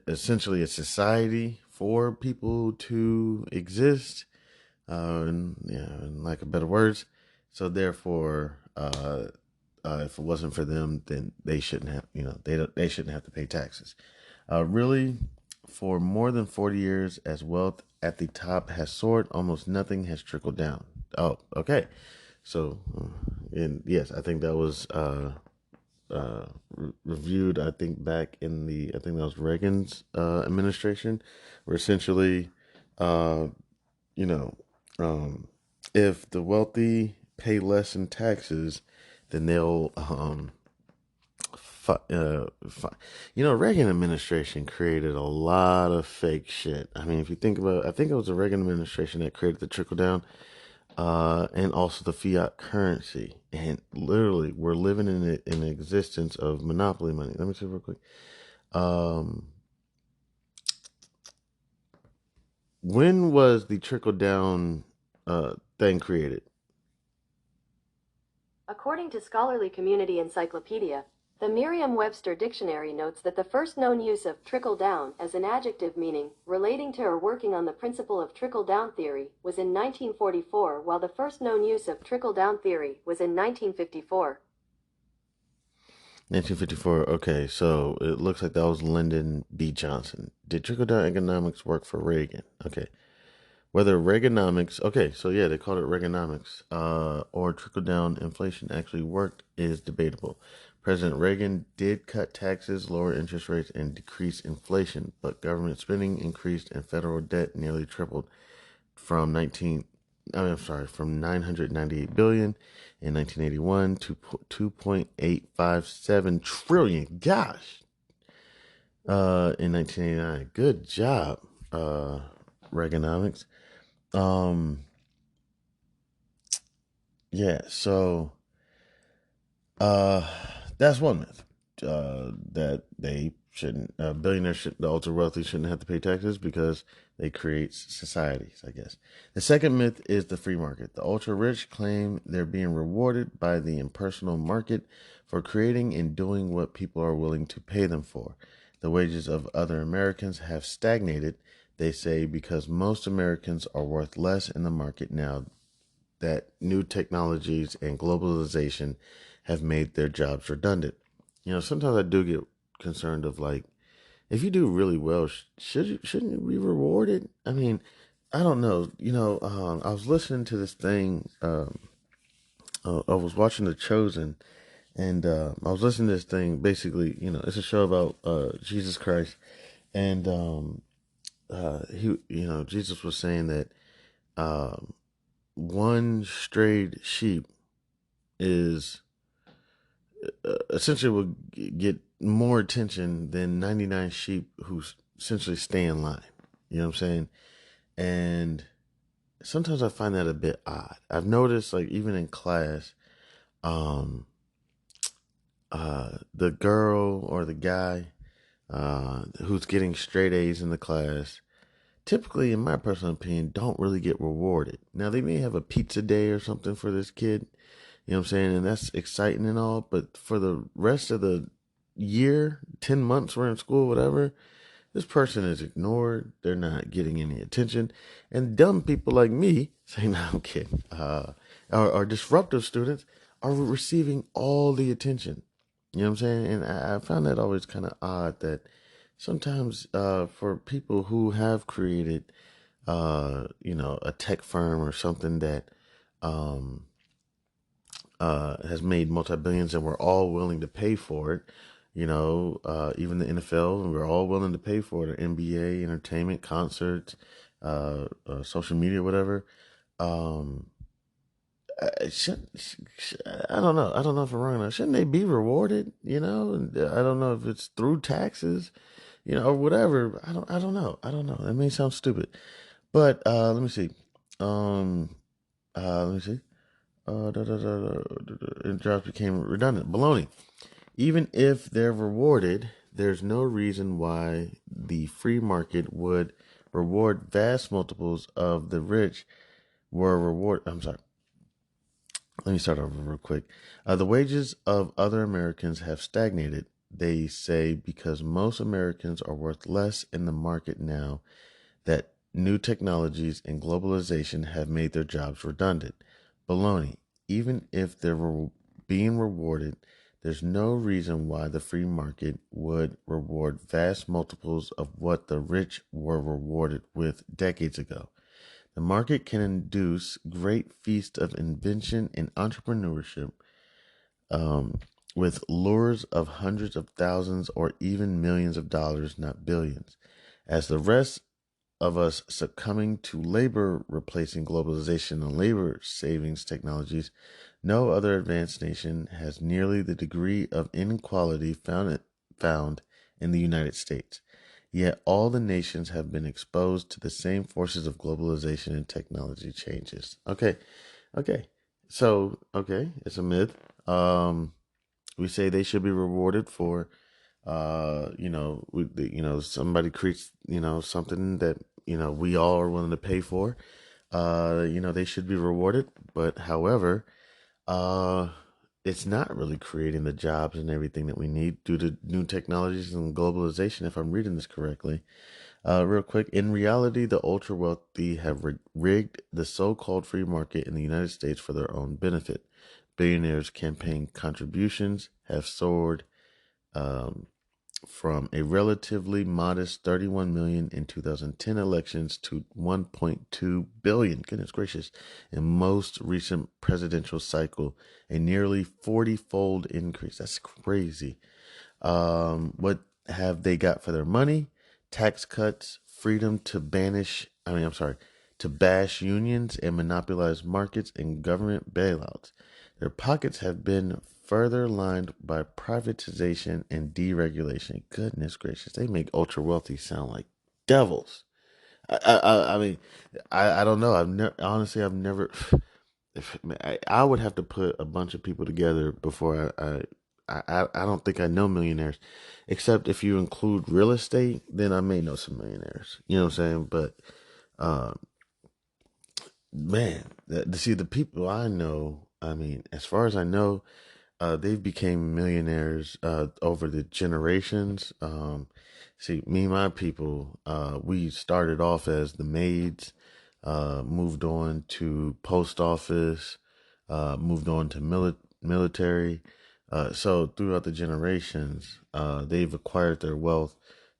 essentially a society for people to exist, in lack of better words. So therefore, if it wasn't for them, then they shouldn't have, they shouldn't have to pay taxes. Really, for more than 40 years, as wealth at the top has soared, almost nothing has trickled down. Oh, okay. So, and yes, I think that was reviewed, I think back in I think that was Reagan's administration, where essentially, you know, if the wealthy pay less in taxes, then they'll, Reagan administration created a lot of fake shit. I mean, if you think about, I think it was the Reagan administration that created the trickle down, and also the fiat currency. And literally, we're living in an existence of monopoly money. Let me see real quick. When was the trickle down thing created? According to Scholarly Community Encyclopedia, the Merriam-Webster Dictionary notes that the first known use of trickle-down as an adjective meaning relating to or working on the principle of trickle-down theory was in 1944, while the first known use of trickle-down theory was in 1954. 1954. Okay, so it looks like that was Lyndon B. Johnson. Did trickle-down economics work for Reagan? Okay. Whether Reaganomics, okay, so yeah, they called it Reaganomics, or trickle-down inflation actually worked is debatable. President Reagan did cut taxes, lower interest rates, and decrease inflation, but government spending increased and federal debt nearly tripled from 998 billion in 1981 to 2.857 trillion. Gosh, in 1989. Good job, Reaganomics. Yeah, so that's one myth. That they shouldn't, billionaires, the ultra wealthy shouldn't have to pay taxes because they create societies, I guess. The second myth is the free market. The ultra rich claim they're being rewarded by the impersonal market for creating and doing what people are willing to pay them for. The wages of other Americans have stagnated, they say, because most Americans are worth less in the market now that new technologies and globalization have made their jobs redundant. Sometimes I do get concerned of, like, if you do really well, shouldn't you be rewarded? I mean, I don't know. I was listening to this thing. I was watching The Chosen, and I was listening to this thing. Basically, it's a show about Jesus Christ, and Jesus was saying that one strayed sheep is essentially will get more attention than 99 sheep who essentially stay in line. You know what I'm saying? And sometimes I find that a bit odd. I've noticed, like, even in class, um, the girl or the guy who's getting straight A's in the class, typically, in my personal opinion, don't really get rewarded. Now, they may have a pizza day or something for this kid, you know what I'm saying? And that's exciting and all, but for the rest of the year, 10 months we're in school, whatever, this person is ignored. They're not getting any attention. And dumb people like me, say, no, I'm kidding, or disruptive students are receiving all the attention. You know what I'm saying? And I found that always kind of odd that sometimes for people who have created, a tech firm or something that has made multi-billions and we're all willing to pay for it, even the NFL, and we're all willing to pay for it, or NBA, entertainment, concerts, social media, whatever. I don't know. I don't know if I'm wrong or not. Shouldn't they be rewarded? And I don't know if it's through taxes, or whatever. I don't know. I don't know. That may sound stupid, but let me see. Let me see. And jobs became redundant. Baloney. Even if they're rewarded, there's no reason why the free market would reward vast multiples of the rich were rewarded. I'm sorry. Let me start over real quick. The wages of other Americans have stagnated, they say, because most Americans are worth less in the market now that new technologies and globalization have made their jobs redundant. Baloney. Even if they're being rewarded, there's no reason why the free market would reward vast multiples of what the rich were rewarded with decades ago. The market can induce great feast of invention and entrepreneurship with lures of hundreds of thousands or even millions of dollars, not billions. As the rest of us succumbing to labor replacing globalization and labor savings technologies, no other advanced nation has nearly the degree of inequality found in the United States. Yet all the nations have been exposed to the same forces of globalization and technology changes. Okay. So, it's a myth. We say they should be rewarded for somebody creates, something that, we all are willing to pay for. They should be rewarded. But however, it's not really creating the jobs and everything that we need due to new technologies and globalization, if I'm reading this correctly. Real quick, in reality, the ultra wealthy have rigged the so-called free market in the United States for their own benefit. Billionaires' campaign contributions have soared from a relatively modest 31 million in 2010 elections to 1.2 billion, goodness gracious, in most recent presidential cycle, a nearly 40-fold increase. That's crazy. What have they got for their money? Tax cuts, freedom to to bash unions and monopolize markets, and government bailouts. Their pockets have been further lined by privatization and deregulation. Goodness gracious, they make ultra wealthy sound like devils. I mean, I don't know. I've never. I would have to put a bunch of people together before I don't think I know millionaires, except if you include real estate, then I may know some millionaires. You know what I'm saying? But uh, man, to see the people I know, I mean, as far as I know, they've became millionaires over the generations. See, me and my people, we started off as the maids, moved on to post office, moved on to military. So throughout the generations, they've acquired their wealth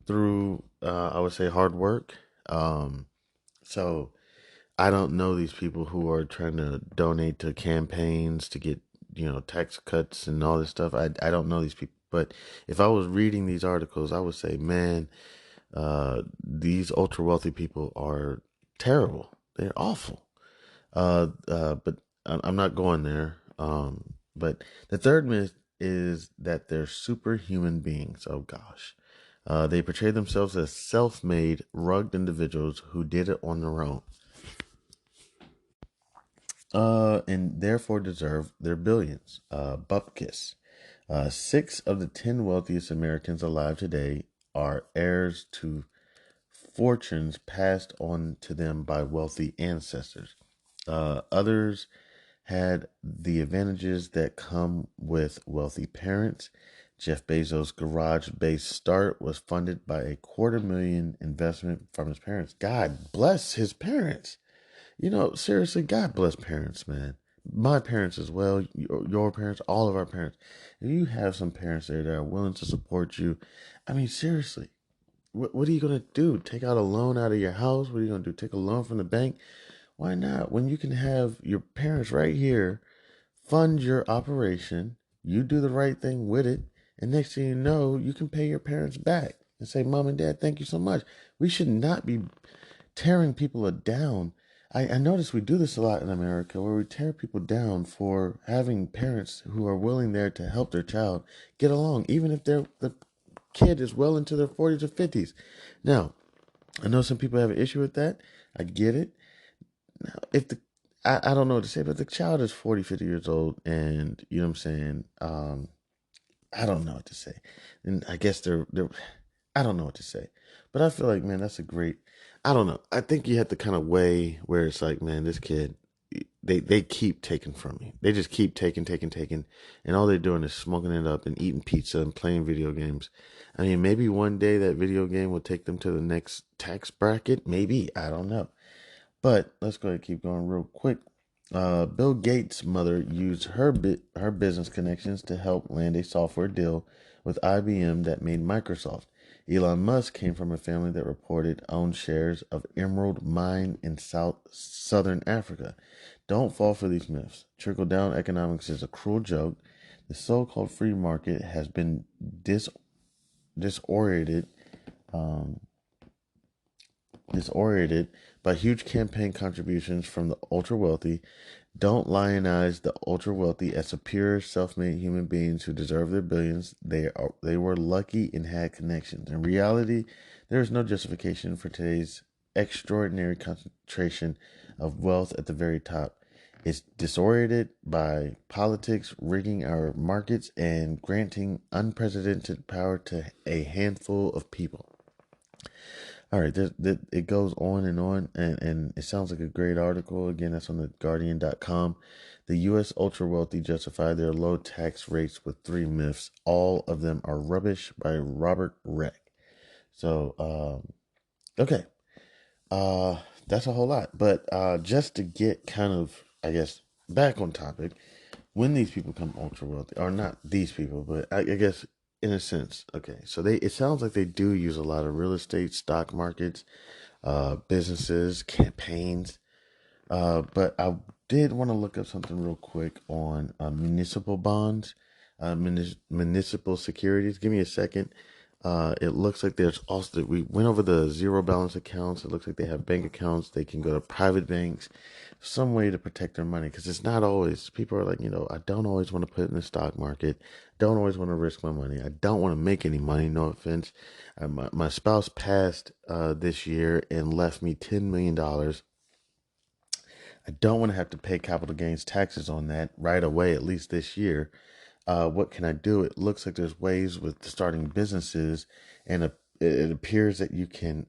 through, I would say, hard work. So I don't know these people who are trying to donate to campaigns to get, tax cuts and all this stuff. I don't know these people. But if I was reading these articles, I would say, man, these ultra wealthy people are terrible. They're awful. But I'm not going there. But the third myth is that they're superhuman beings. Oh gosh. They portray themselves as self-made, rugged individuals who did it on their own. And therefore deserve their billions. Bupkis. 6 of the 10 wealthiest Americans alive today are heirs to fortunes passed on to them by wealthy ancestors. Others had the advantages that come with wealthy parents. Jeff Bezos' garage-based start was funded by a $250,000 investment from his parents. God bless his parents. Seriously, God bless parents, man. My parents as well, your parents, all of our parents. If you have some parents there that are willing to support you, I mean, seriously, what are you going to do? Take out a loan out of your house? What are you going to do? Take a loan from the bank? Why not? When you can have your parents right here fund your operation, you do the right thing with it, and next thing you know, you can pay your parents back and say, Mom and Dad, thank you so much. We should not be tearing people down. I notice we do this a lot in America, where we tear people down for having parents who are willing there to help their child get along, even if the kid is well into their 40s or 50s. Now, I know some people have an issue with that. I get it. Now, I don't know what to say, but the child is 40, 50 years old, and you know what I'm saying? I don't know what to say. And I guess they're I don't know what to say. But I feel like, man, that's a great, I don't know. I think you have to kind of weigh where it's like, man, this kid, they keep taking from me. They just keep taking. And all they're doing is smoking it up and eating pizza and playing video games. I mean, maybe one day that video game will take them to the next tax bracket. Maybe. I don't know. But let's go ahead and keep going real quick. Bill Gates' mother used her business connections to help land a software deal with IBM that made Microsoft. Elon Musk came from a family that reported owned shares of Emerald Mine in southern Africa. Don't fall for these myths. Trickle-down economics is a cruel joke. The so-called free market has been disoriented by huge campaign contributions from the ultra-wealthy. Don't lionize the ultra-wealthy as superior, self-made human beings who deserve their billions. They were lucky and had connections. In reality, there is no justification for today's extraordinary concentration of wealth at the very top. It's disoriented by politics, rigging our markets, and granting unprecedented power to a handful of people. All right, it goes on, and it sounds like a great article. Again, that's on the Guardian.com. The U.S. ultra-wealthy justify their low tax rates with 3 myths. All of them are rubbish, by Robert Reck. So, okay. That's a whole lot. But just to get kind of, I guess, back on topic, when these people become ultra-wealthy, or not these people, but I guess in a sense, okay, so it sounds like they do use a lot of real estate, stock markets, businesses, campaigns. But I did want to look up something real quick on municipal bonds, municipal securities. Give me a second. It looks like there's also, we went over the zero balance accounts. It looks like they have bank accounts. They can go to private banks, some way to protect their money. Because it's not always, people are like, I don't always want to put it in the stock market. Don't always want to risk my money. I don't want to make any money. No offense. My spouse passed this year and left me $10 million. I don't want to have to pay capital gains taxes on that right away, at least this year. What can I do? It looks like there's ways with starting businesses, and it appears that you can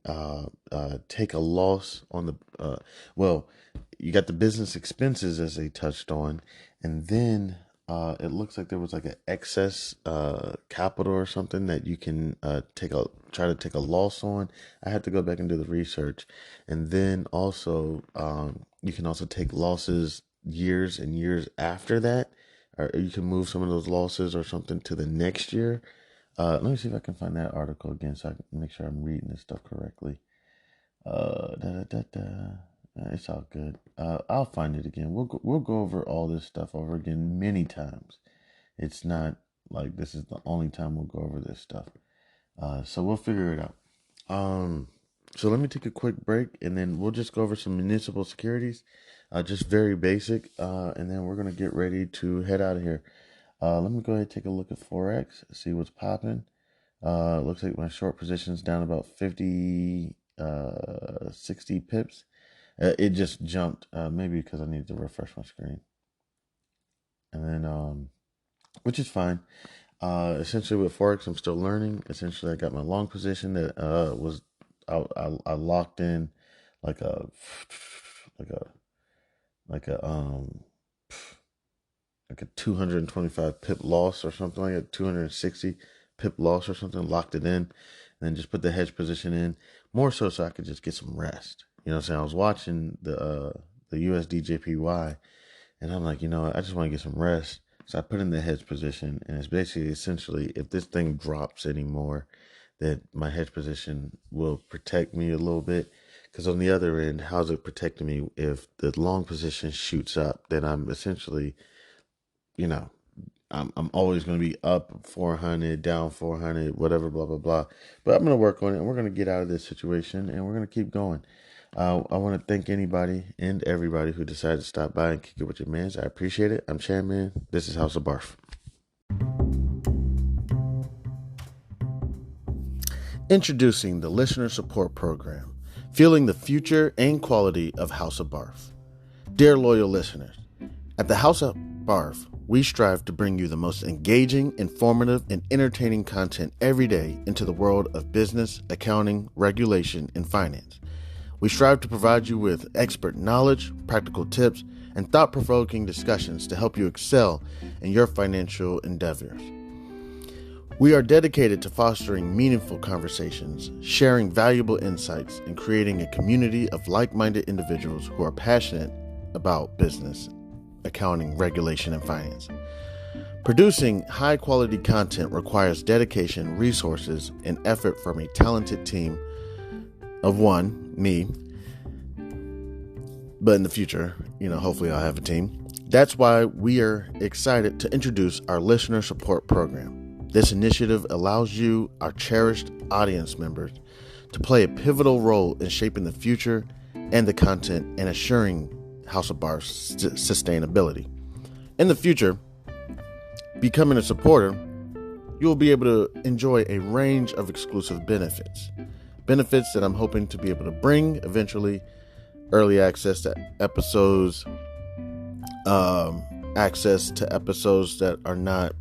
take a loss on the, you got the business expenses as they touched on, and then it looks like there was like an excess capital or something that you can try to take a loss on. I had to go back and do the research, and then also you can also take losses years and years after that, or you can move some of those losses or something to the next year. Let me see if I can find that article again so I can make sure I'm reading this stuff correctly. It's all good. I'll find it again. We'll go over all this stuff over again many times. It's not like this is the only time we'll go over this stuff. So we'll figure it out. So let me take a quick break, and then we'll just go over some municipal securities, just very basic, and then we're gonna get ready to head out of here. Let me go ahead and take a look at Forex, see what's popping. Looks like my short position's down about 60 pips. It just jumped, maybe because I needed to refresh my screen. And then, which is fine. Essentially with Forex, I'm still learning. Essentially, I got my long position that was I locked in like a 225 pip loss or something like that, 260 pip loss or something, locked it in, and then just put the hedge position in, more so I could just get some rest. You know what I'm saying? I was watching the USD JPY, and I'm like, I just want to get some rest. So I put in the hedge position, and it's basically essentially, if this thing drops anymore, that my hedge position will protect me a little bit. Because on the other end, how's it protecting me? If the long position shoots up, then I'm essentially, I'm always going to be up 400, down 400, whatever, blah, blah, blah. But I'm going to work on it, and we're going to get out of this situation, and we're going to keep going. I want to thank anybody and everybody who decided to stop by and kick it with your mans. I appreciate it. I'm Chanman. This is House of B.A.R.F. Introducing the Listener Support Program, fueling the future and quality of House of B.A.R.F. Dear loyal listeners, at the House of B.A.R.F., we strive to bring you the most engaging, informative, and entertaining content every day into the world of business, accounting, regulation, and finance. We strive to provide you with expert knowledge, practical tips, and thought-provoking discussions to help you excel in your financial endeavors. We are dedicated to fostering meaningful conversations, sharing valuable insights, and creating a community of like-minded individuals who are passionate about business, accounting, regulation, and finance. Producing high-quality content requires dedication, resources, and effort from a talented team of one, me, but in the future, hopefully I'll have a team. That's why we are excited to introduce our Listener Support Program. This initiative allows you, our cherished audience members, to play a pivotal role in shaping the future and the content and assuring House of B.A.R.F's sustainability. In the future, becoming a supporter, you will be able to enjoy a range of exclusive benefits that I'm hoping to be able to bring eventually: early access to episodes, access to episodes that are not,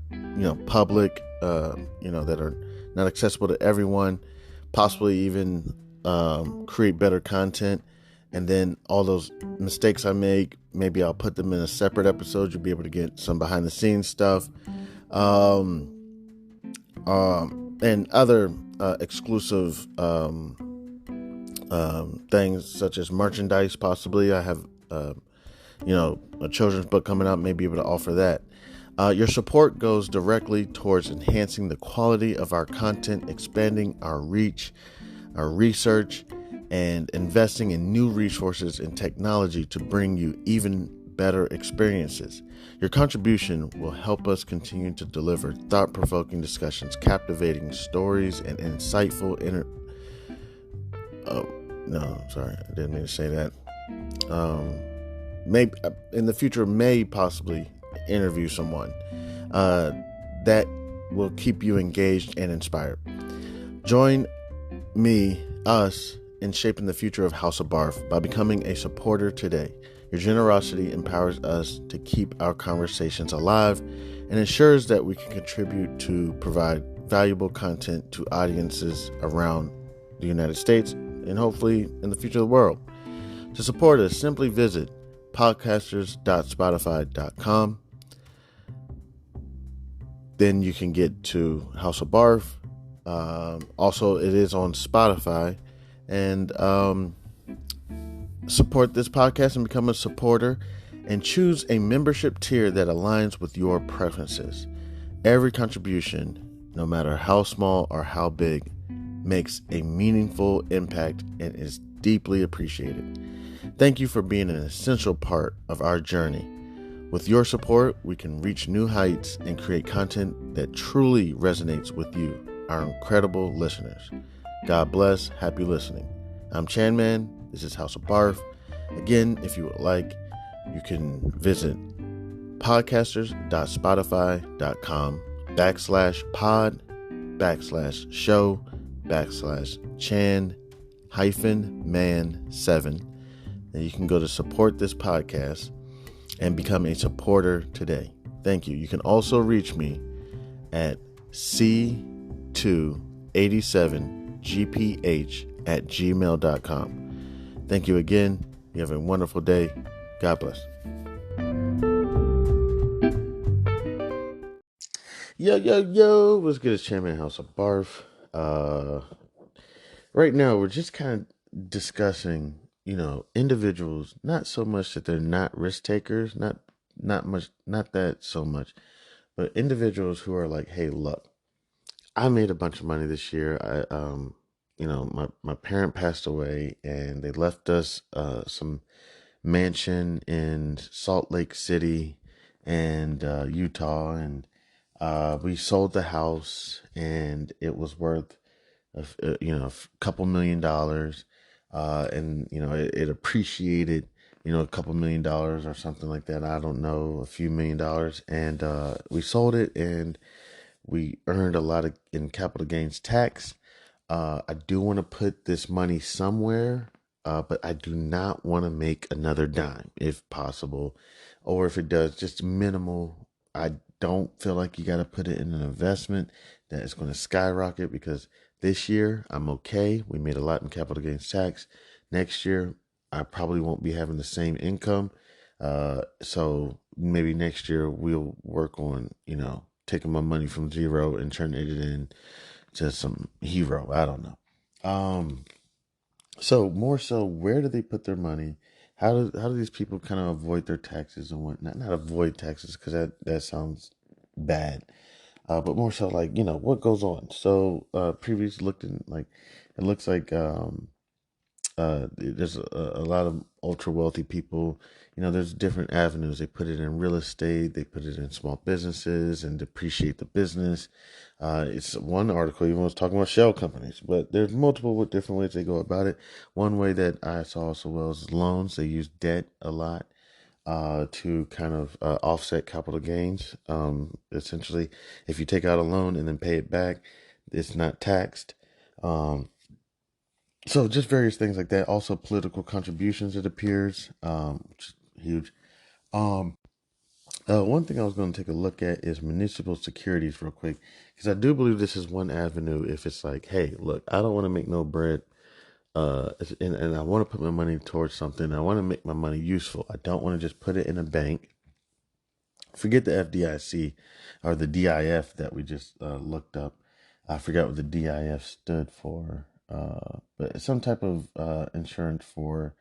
public, that are not accessible to everyone, possibly even create better content. And then all those mistakes I make, maybe I'll put them in a separate episode. You'll be able to get some behind the scenes stuff, and other exclusive things such as merchandise. Possibly I have a children's book coming out, may be able to offer that. Your support goes directly towards enhancing the quality of our content, expanding our reach, our research, and investing in new resources and technology to bring you even better experiences. Your contribution will help us continue to deliver thought-provoking discussions, captivating stories, and insightful I didn't mean to say that. Maybe in the future, may possibly interview someone that will keep you engaged and inspired. Join us in shaping the future of House of B.A.R.F. by becoming a supporter today. Your generosity empowers us to keep our conversations alive and ensures that we can contribute to provide valuable content to audiences around the United States and hopefully in the future of the world. To support us, simply visit podcasters.spotify.com. Then you can get to House of B.A.R.F. Also, it is on Spotify. And support this podcast and become a supporter, and choose a membership tier that aligns with your preferences. Every contribution, no matter how small or how big, makes a meaningful impact and is deeply appreciated. Thank you for being an essential part of our journey. With your support, we can reach new heights and create content that truly resonates with you, our incredible listeners. God bless. Happy listening. I'm Chanman. This is House of B.a.r.f. Again, if you would like, you can visit podcasters.spotify.com/pod/show/Chan-man7. And you can go to support this podcast and become a supporter today. Thank you. You can also reach me at c287gph@gmail.com. Thank you again. You have a wonderful day. God bless. Yo, what's good? It's Chairman House of B.a.r.f. Right now, we're just kind of discussing, individuals, not so much that they're not risk takers, not that so much, but individuals who are like, hey, look, I made a bunch of money this year. My parent passed away and they left us some mansion in Salt Lake City and Utah, and we sold the house and it was worth a couple $1,000,000, and it appreciated a couple $1,000,000 or something like that. I don't know, a few $1,000,000, and we sold it and we earned a lot in capital gains tax. I do want to put this money somewhere, but I do not want to make another dime if possible, or if it does, just minimal. I don't feel like you got to put it in an investment that is going to skyrocket, because this year I'm okay. We made a lot in capital gains tax. Next year, I probably won't be having the same income. So maybe next year we'll work on, taking my money from zero and turning it into some hero. I don't know. So more so, where do they put their money? How do these people kind of avoid their taxes and whatnot? Not avoid taxes, because that sounds bad. But more so, like, what goes on. So previously looked in, like, it looks like there's a lot of ultra wealthy people. There's different avenues. They put it in real estate, they put it in small businesses and depreciate the business. It's one article even was talking about shell companies, but there's multiple different ways they go about it. One way that I saw so well is loans. They use debt a lot to kind of offset capital gains. Essentially, if you take out a loan and then pay it back, it's not taxed. So just various things like that. Also political contributions, it appears, which is huge. One thing I was going to take a look at is municipal securities real quick, because I do believe this is one avenue. If it's like, hey, look, I don't want to make no bread, and I want to put my money towards something. I want to make my money useful. I don't want to just put it in a bank. Forget the FDIC or the DIF that we just looked up. I forgot what the DIF stood for, but it's some type of insurance for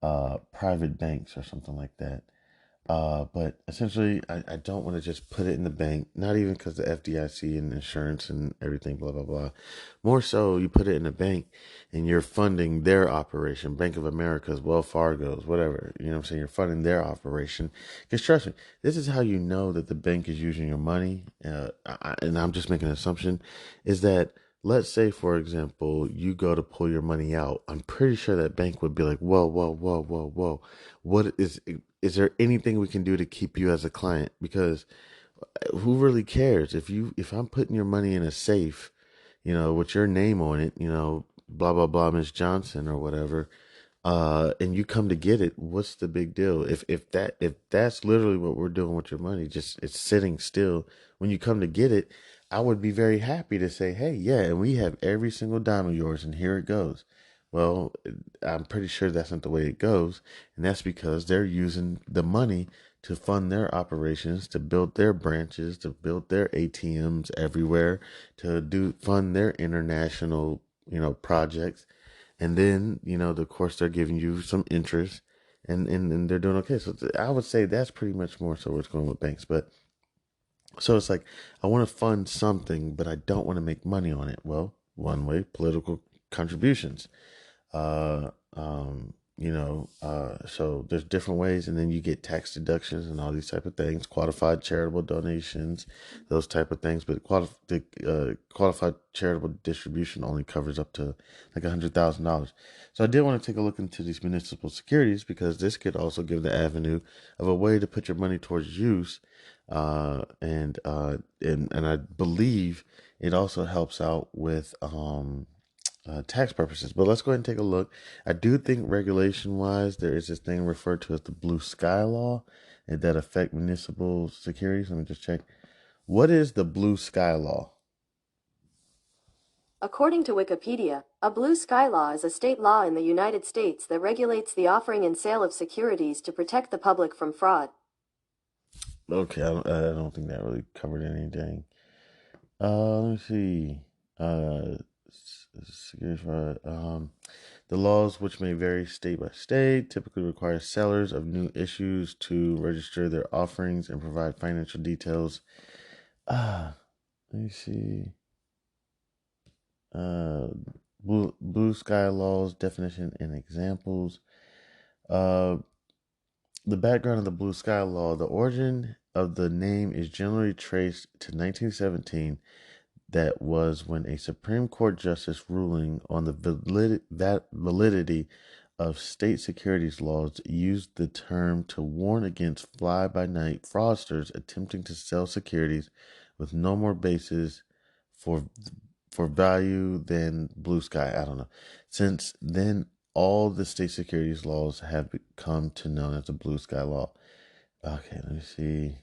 private banks or something like that. But essentially, I don't want to just put it in the bank, not even because the FDIC and insurance and everything, blah, blah, blah. More so, you put it in the bank and you're funding their operation, Bank of America's, Wells Fargo's, whatever. You know what I'm saying? You're funding their operation. Because trust me, this is how you know that the bank is using your money. And I'm just making an assumption, is that, let's say, for example, you go to pull your money out. I'm pretty sure that bank would be like, whoa, whoa, whoa, whoa, whoa. What is there anything we can do to keep you as a client? Because who really cares if I'm putting your money in a safe, with your name on it, blah, blah, blah, Miss Johnson or whatever, and you come to get it, what's the big deal? If that's literally what we're doing with your money, just it's sitting still. When you come to get it, I would be very happy to say, hey, yeah, and we have every single dime of yours, and here it goes. Well, I'm pretty sure that's not the way it goes, and that's because they're using the money to fund their operations, to build their branches, to build their ATMs everywhere, to fund their international, projects. And then, of course, they're giving you some interest, and they're doing okay. So I would say that's pretty much more so what's going with banks. But So it's like, I want to fund something, but I don't want to make money on it. Well, one way, political contributions. Uh, so there's different ways, and then you get tax deductions and all these type of things, qualified charitable donations, those type of things. But qualified charitable distribution only covers up to like $100,000. So I did want to take a look into these municipal securities, because this could also give the avenue of a way to put your money towards use, and I believe it also helps out with tax purposes. But let's go ahead and take a look. I do think regulation wise, there is this thing referred to as the blue sky law, and that affect municipal securities. Let me just check. What is the blue sky law? According to Wikipedia, a blue sky law is a state law in the United States that regulates the offering and sale of securities to protect the public from fraud. Okay, I don't think that really covered anything. Let me see. Securities fraud. The laws, which may vary state by state, typically require sellers of new issues to register their offerings and provide financial details. Let me see. Uh, blue sky laws, definition and examples. Uh, the background of the blue sky law. The origin of the name is generally traced to 1917. That was when a Supreme Court justice ruling on the validity of state securities laws used the term to warn against fly-by-night fraudsters attempting to sell securities with no more basis for value than blue sky. I don't know. Since then, all the state securities laws have become to known as the blue sky law. Okay, let me see.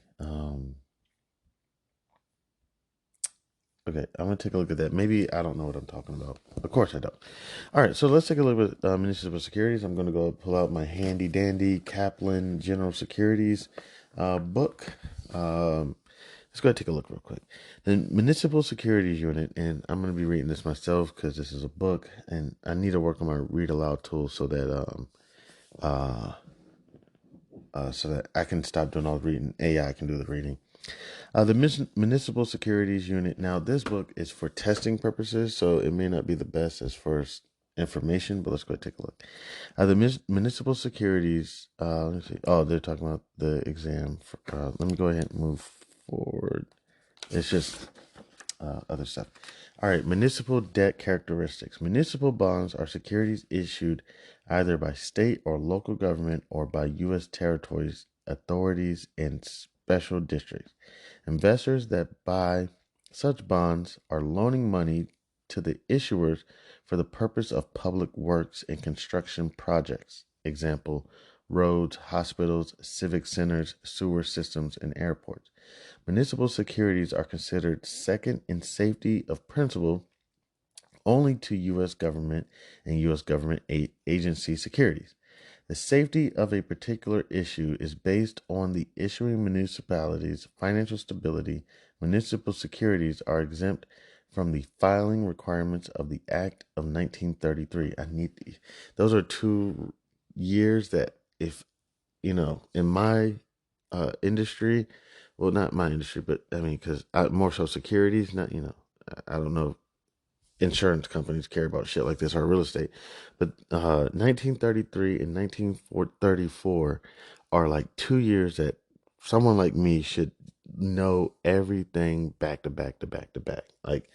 Okay, I'm going to take a look at that. Maybe I don't know what I'm talking about. Of course I don't. All right, so let's take a look at municipal securities. I'm going to go pull out my handy dandy Kaplan General Securities book. Let's go ahead and take a look real quick. The Municipal Securities Unit, and I'm going to be reading this myself because this is a book, and I need to work on my read aloud tool so that I can stop doing all the reading. AI can do the reading. The Municipal Securities Unit. Now, this book is for testing purposes, so it may not be the best as far as information, but let's go take a look. The Municipal Securities, let's see. Oh, they're talking about the exam. Let me go ahead and move forward. It's just other stuff. All right, municipal debt characteristics. Municipal bonds are securities issued either by state or local government or by U.S. territories, authorities, and special districts. Investors that buy such bonds are loaning money to the issuers for the purpose of public works and construction projects. Example, roads, hospitals, civic centers, sewer systems, and airports. Municipal securities are considered second in safety of principal only to U.S. government and U.S. government agency securities. The safety of a particular issue is based on the issuing municipality's financial stability. Municipal securities are exempt from the filing requirements of the Act of 1933. Those are 2 years that, if in my industry, well, not my industry, but I mean, because more so securities, not, I don't know insurance companies care about shit like this or real estate. But 1933 and 1934 are like 2 years that someone like me should know everything back to back to back to back. Like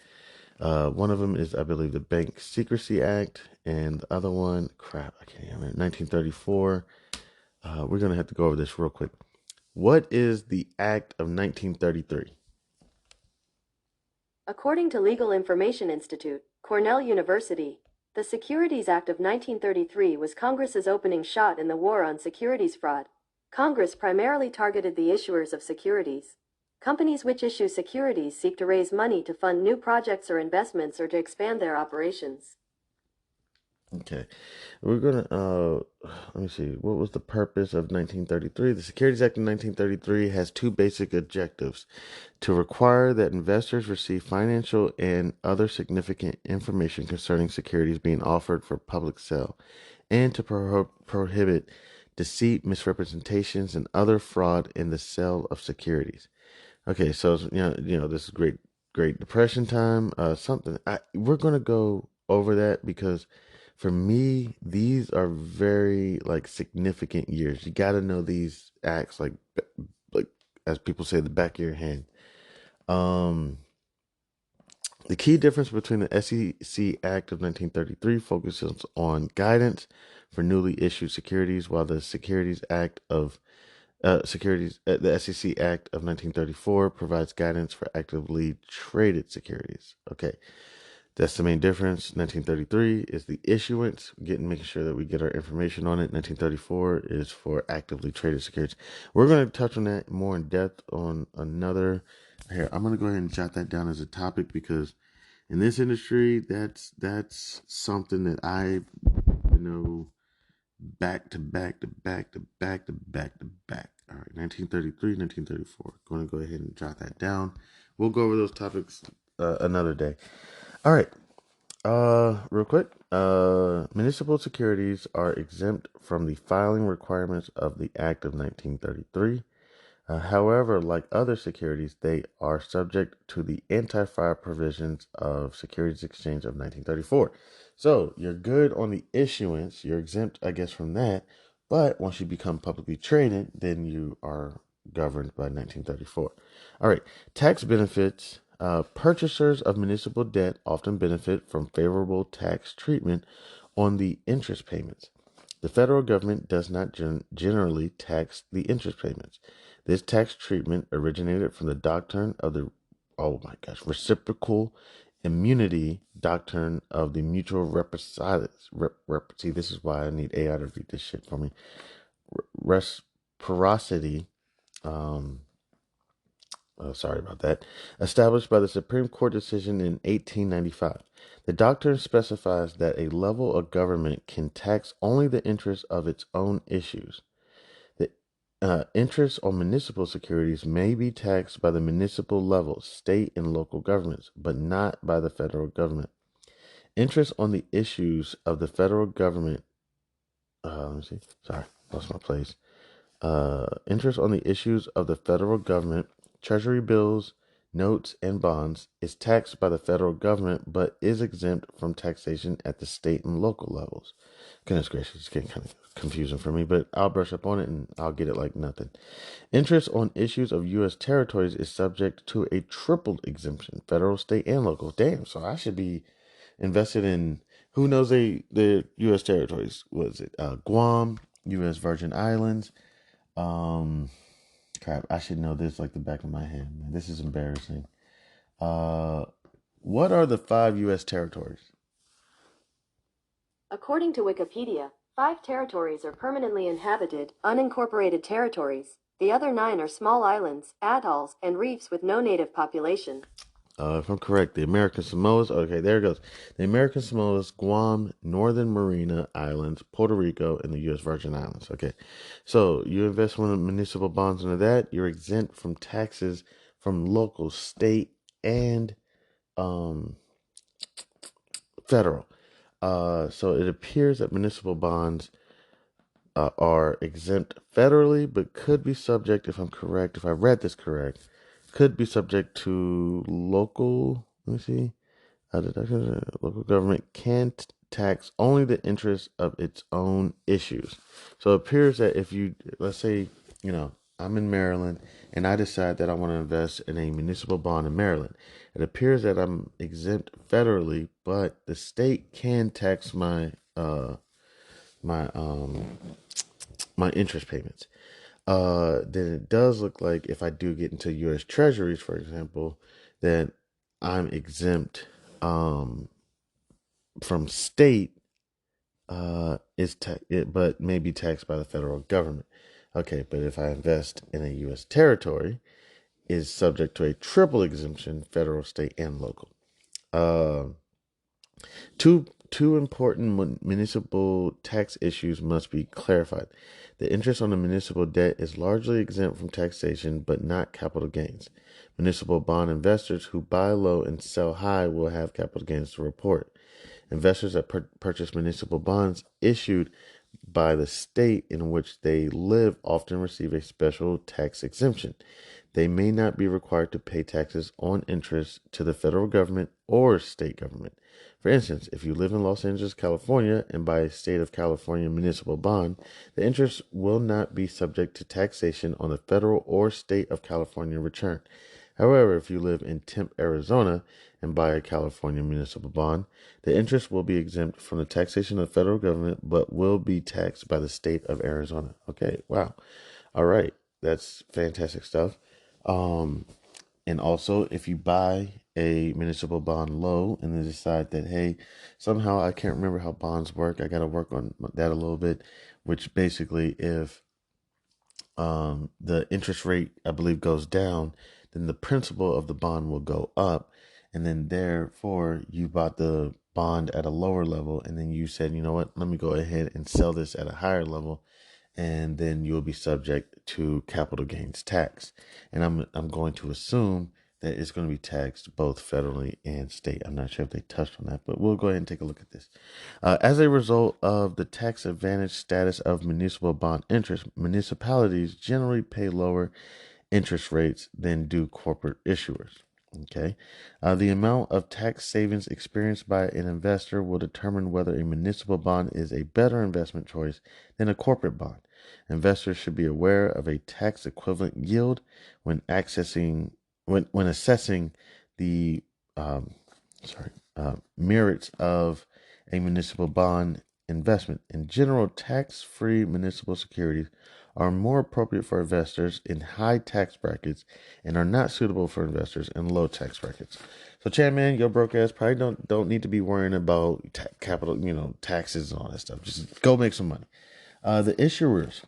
one of them is, I believe, the Bank Secrecy Act, and the other one, crap, I can't remember, 1934. We're going to have to go over this real quick. What is the Act of 1933? According to Legal Information Institute, Cornell University, the Securities Act of 1933 was Congress's opening shot in the war on securities fraud. Congress primarily targeted the issuers of securities. Companies which issue securities seek to raise money to fund new projects or investments or to expand their operations. Okay, we're gonna let me see. What was the purpose of 1933? The Securities Act of 1933 has 2 basic objectives: to require that investors receive financial and other significant information concerning securities being offered for public sale, and to prohibit deceit, misrepresentations, and other fraud in the sale of securities. Okay, so this is Great Depression time. We're gonna go over that because for me, these are very like significant years. You got to know these acts like as people say, the back of your hand. Um, the key difference between the SEC Act of 1933 focuses on guidance for newly issued securities, while the the SEC Act of 1934 provides guidance for actively traded securities. Okay, that's the main difference. 1933 is the issuance, making sure that we get our information on it. 1934 is for actively traded securities. We're going to touch on that more in depth on another. Here, I'm going to go ahead and jot that down as a topic because in this industry, that's something that I know back to back to back to back to back to back. All right, 1933, 1934. Going to go ahead and jot that down. We'll go over those topics another day. All right. Real quick. Municipal securities are exempt from the filing requirements of the Act of 1933. However, like other securities, they are subject to the anti-fire provisions of Securities Exchange of 1934. So you're good on the issuance. You're exempt, I guess, from that. But once you become publicly traded, then you are governed by 1934. All right. Tax benefits. Purchasers of municipal debt often benefit from favorable tax treatment on the interest payments. The federal government does not generally tax the interest payments. This tax treatment originated from the doctrine of the, reciprocal immunity doctrine of the mutual see, this is why I need AI to read this shit for me. Reciprocity, sorry about that, established by the Supreme Court decision in 1895. The doctrine specifies that a level of government can tax only the interest of its own issues. The interest on municipal securities may be taxed by the municipal level, state and local governments, but not by the federal government. Interest on the issues of the federal government, let me see, sorry, lost my place. Interest on the issues of the federal government, treasury bills, notes, and bonds is taxed by the federal government, but is exempt from taxation at the state and local levels. Goodness gracious, it's getting kind of confusing for me, but I'll brush up on it and I'll get it like nothing. Interest on issues of U.S. territories is subject to a tripled exemption, federal, state, and local. Damn, so I should be invested in, who knows the U.S. territories? Was it Guam, U.S. Virgin Islands? Crap, I should know this like the back of my hand, man. This is embarrassing. What are the 5 U.S. territories? According to Wikipedia, 5 territories are permanently inhabited, unincorporated territories. The other 9 are small islands, atolls, and reefs with no native population. If I'm correct, the American Samoas, okay, there it goes. The American Samoas, Guam, Northern Marina Islands, Puerto Rico, and the U.S. Virgin Islands. Okay, so you invest one of the municipal bonds into that, you're exempt from taxes from local, state, and federal. So it appears that municipal bonds are exempt federally, but could be subject, if I'm correct, if I read this correct, could be subject to local, let me see, local government can tax only the interest of its own issues. So it appears that if you, let's say, I'm in Maryland and I decide that I want to invest in a municipal bond in Maryland, it appears that I'm exempt federally, but the state can tax my my interest payments. Then it does look like if I do get into U.S. Treasuries, for example, then I'm exempt from state, but may be taxed by the federal government. Okay, but if I invest in a U.S. territory, is subject to a triple exemption, federal, state, and local. Two important municipal tax issues must be clarified. The interest on the municipal debt is largely exempt from taxation, but not capital gains. Municipal bond investors who buy low and sell high will have capital gains to report. Investors that purchase municipal bonds issued by the state in which they live often receive a special tax exemption. They may not be required to pay taxes on interest to the federal government or state government. For instance, if you live in Los Angeles, California, and buy a state of California municipal bond, the interest will not be subject to taxation on the federal or state of California return. However, if you live in Tempe, Arizona, and buy a California municipal bond, the interest will be exempt from the taxation of the federal government, but will be taxed by the state of Arizona. Okay, wow. All right, that's fantastic stuff. And also, if you buy a municipal bond low and then decide that, hey, somehow I can't remember how bonds work, I got to work on that a little bit, which basically, if the interest rate, I believe, goes down, then the principal of the bond will go up. And then therefore you bought the bond at a lower level. And then you said, you know what, let me go ahead and sell this at a higher level. And then you'll be subject to capital gains tax. And I'm going to assume that it's going to be taxed both federally and state. I'm not sure if they touched on that, but we'll go ahead and take a look at this. As a result of the tax advantage status of municipal bond interest, municipalities generally pay lower interest rates than do corporate issuers. Okay. The amount of tax savings experienced by an investor will determine whether a municipal bond is a better investment choice than a corporate bond. Investors should be aware of a tax equivalent yield when when assessing the merits of a municipal bond investment. In general, tax-free municipal securities are more appropriate for investors in high tax brackets and are not suitable for investors in low tax brackets. So, Chad, man, your broke ass probably don't need to be worrying about capital, taxes and all that stuff. Just go make some money. The issuers.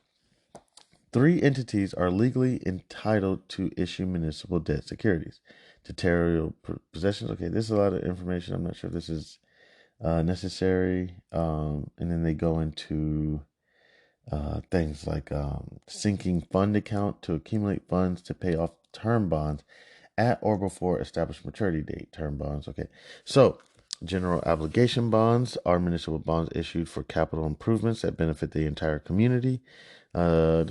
3 entities are legally entitled to issue municipal debt securities. Territorial possessions. Okay, this is a lot of information. I'm not sure if this is necessary. And then they go into things like sinking fund account to accumulate funds to pay off term bonds at or before established maturity date. Term bonds. Okay, so general obligation bonds are municipal bonds issued for capital improvements that benefit the entire community. So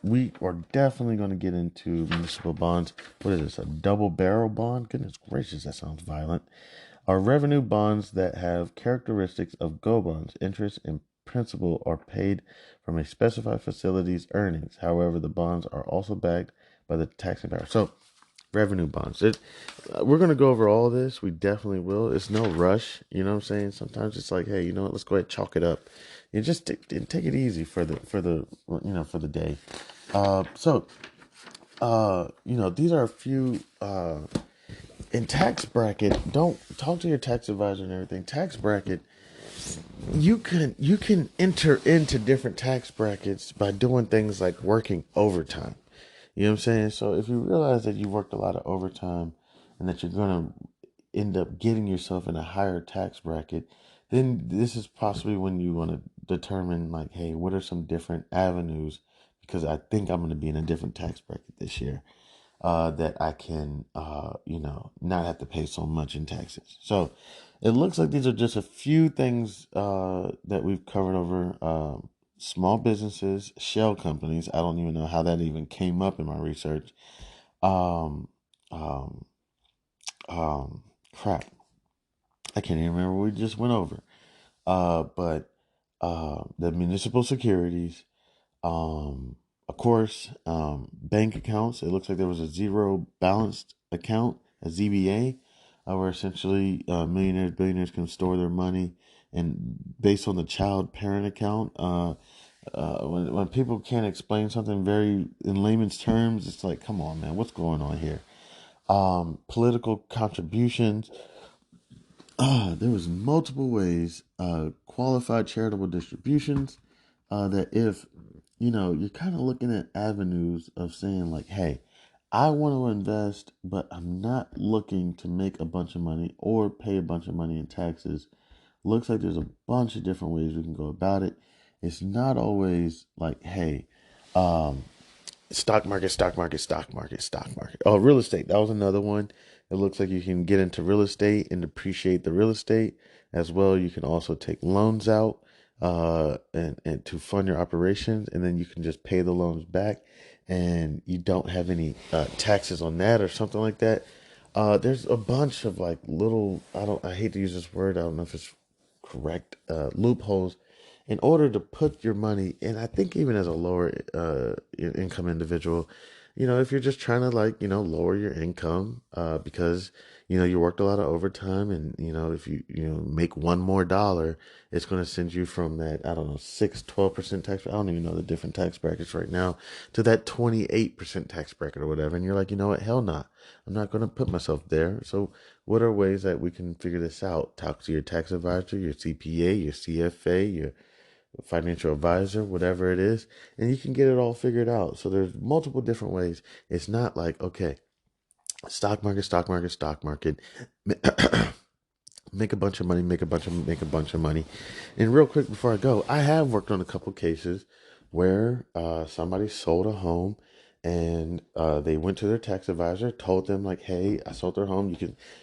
we are definitely going to get into municipal bonds. What is this? A double barrel bond? Goodness gracious, that sounds violent. Are revenue bonds that have characteristics of GO bonds. Interest and principal are paid from a specified facility's earnings. However, the bonds are also backed by the taxing power. So, revenue bonds. We're going to go over all of this. We definitely will. It's no rush. You know what I'm saying? Sometimes it's like, hey, you know what? Let's go ahead and chalk it up. You just take it easy for the day. These are a few in tax bracket. Don't talk to your tax advisor and everything. Tax bracket. You can enter into different tax brackets by doing things like working overtime. You know what I'm saying? So if you realize that you worked a lot of overtime and that you're going to end up getting yourself in a higher tax bracket, then this is possibly when you want to determine, like, hey, what are some different avenues? Because I think I'm going to be in a different tax bracket this year that I can, not have to pay so much in taxes. So it looks like these are just a few things that we've covered over. Small businesses, shell companies. I don't even know how that even came up in my research. Um, um, Crap. I can't even remember what we just went over. But the municipal securities, of course, bank accounts. It looks like there was a zero balanced account, a ZBA, where essentially millionaires, billionaires can store their money, and based on the child parent account, when people can't explain something very in layman's terms, it's like, come on, man, what's going on here? Political contributions. There was multiple ways. Qualified charitable distributions. That if you're kind of looking at avenues of saying, like, hey, I want to invest, but I'm not looking to make a bunch of money or pay a bunch of money in taxes. Looks like there's a bunch of different ways we can go about it. It's not always like, hey, stock market. Oh, real estate. That was another one. It looks like you can get into real estate and depreciate the real estate. as well. You can also take loans out and to fund your operations, and then you can just pay the loans back, and you don't have any taxes on that or something like that. There's a bunch of like little, I hate to use this word, I don't know if it's correct, loopholes in order to put your money. And I think even as a lower income individual, if you're just trying to lower your income because you worked a lot of overtime, and if you make one more dollar, it's going to send you from that, I don't know, 12% tax, I don't even know the different tax brackets right now, to that 28% tax bracket or whatever. And you're like, you know what, hell nah, I'm not going to put myself there. So what are ways that we can figure this out? Talk to your tax advisor, your CPA, your CFA, your financial advisor, whatever it is, and you can get it all figured out. So there's multiple different ways. It's not like, okay, stock market, make a bunch of money, make a bunch of money. And real quick before I go, I have worked on a couple cases where somebody sold a home, and they went to their tax advisor, told them like, hey, I sold their home.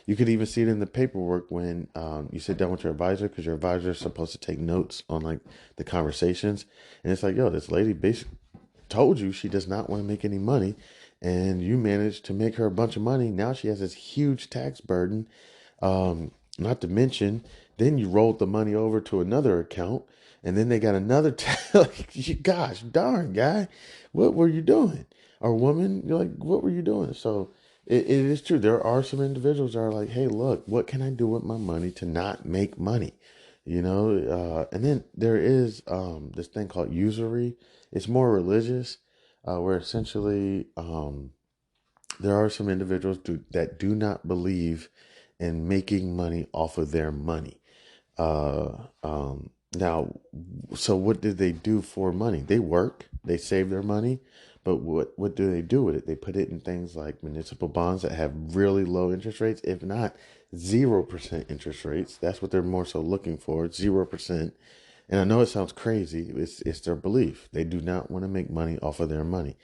You could even see it in the paperwork when you sit down with your advisor, because your advisor is supposed to take notes on like the conversations. And it's like, yo, this lady basically told you she does not want to make any money, and you managed to make her a bunch of money. Now she has this huge tax burden. Not to mention, then you rolled the money over to another account, and then they got another like, gosh darn, guy, what were you doing? Or woman, you're like, what were you doing? So it is true. There are some individuals that are like, hey, look, what can I do with my money to not make money? And then there is this thing called usury. It's more religious, where essentially there are some individuals that do not believe in making money off of their money. Now, so what do they do for money? They work, they save their money, but what do they do with it? They put it in things like municipal bonds that have really low interest rates, if not 0% interest rates. That's what they're more so looking for, 0%. And I know it sounds crazy. It's their belief. They do not want to make money off of their money.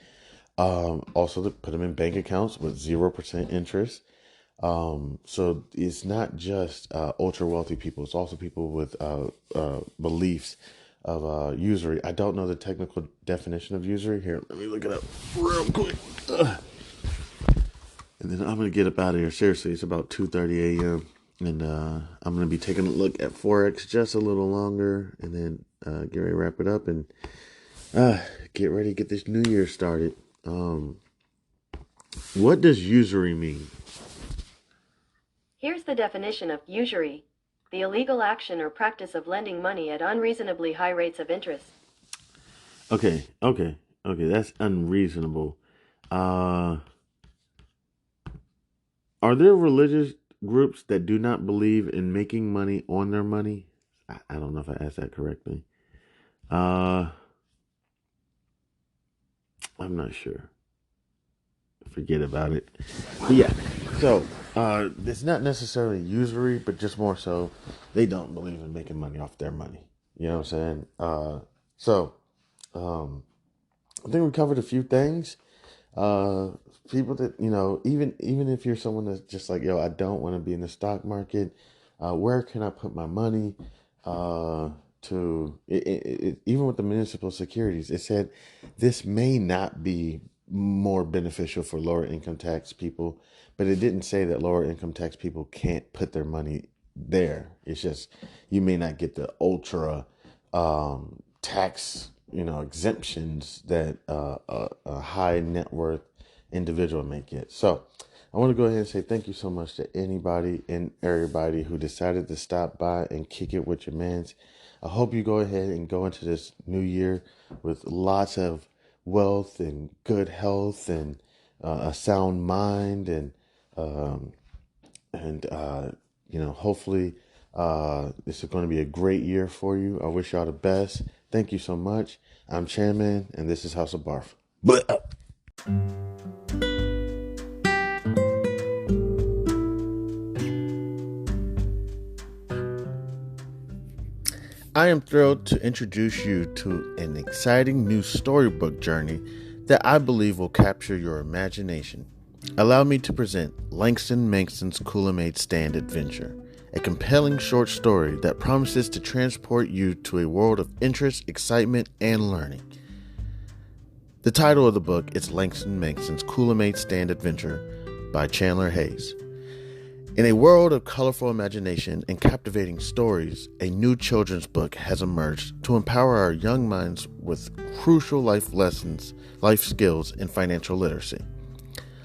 Also, to put them in bank accounts with 0% interest. So it's not just ultra wealthy people. It's also people with beliefs of usury. I don't know the technical definition of usury. Here, let me look it up real quick. And then I'm going to get up out of here. Seriously, it's about 2:30 a.m. And I'm going to be taking a look at Forex just a little longer, and then get ready to wrap it up and get ready to get this new year started. What does usury mean? Here's the definition of usury: the illegal action or practice of lending money at unreasonably high rates of interest. Okay, that's unreasonable. Are there religious groups that do not believe in making money on their money? I don't know if I asked that correctly. I'm not sure. Forget about it. But yeah, so it's not necessarily usury, but just more so they don't believe in making money off their money. You know what I'm saying? I think we covered a few things. People that, even if you're someone that's just like, yo, I don't want to be in the stock market, where can I put my money? Even with the municipal securities, it said this may not be more beneficial for lower income tax people, but it didn't say that lower income tax people can't put their money there. It's just, you may not get the ultra tax exemptions that a high net worth individual may get. So I want to go ahead and say thank you so much to anybody and everybody who decided to stop by and kick it with your mans. I hope you go ahead and go into this new year with lots of wealth and good health and a sound mind, and hopefully this is going to be a great year for you. I wish y'all the best. Thank you so much. I'm Chanman, and this is House of Barf. I am thrilled to introduce you to an exciting new storybook journey that I believe will capture your imagination. Allow me to present Langston Manxton's Coolamade Stand Adventure, a compelling short story that promises to transport you to a world of interest, excitement, and learning. The title of the book is Langston Mankson's Kool-Aid Stand Adventure by Chandler Hayes. In a world of colorful imagination and captivating stories, a new children's book has emerged to empower our young minds with crucial life lessons, life skills, and financial literacy.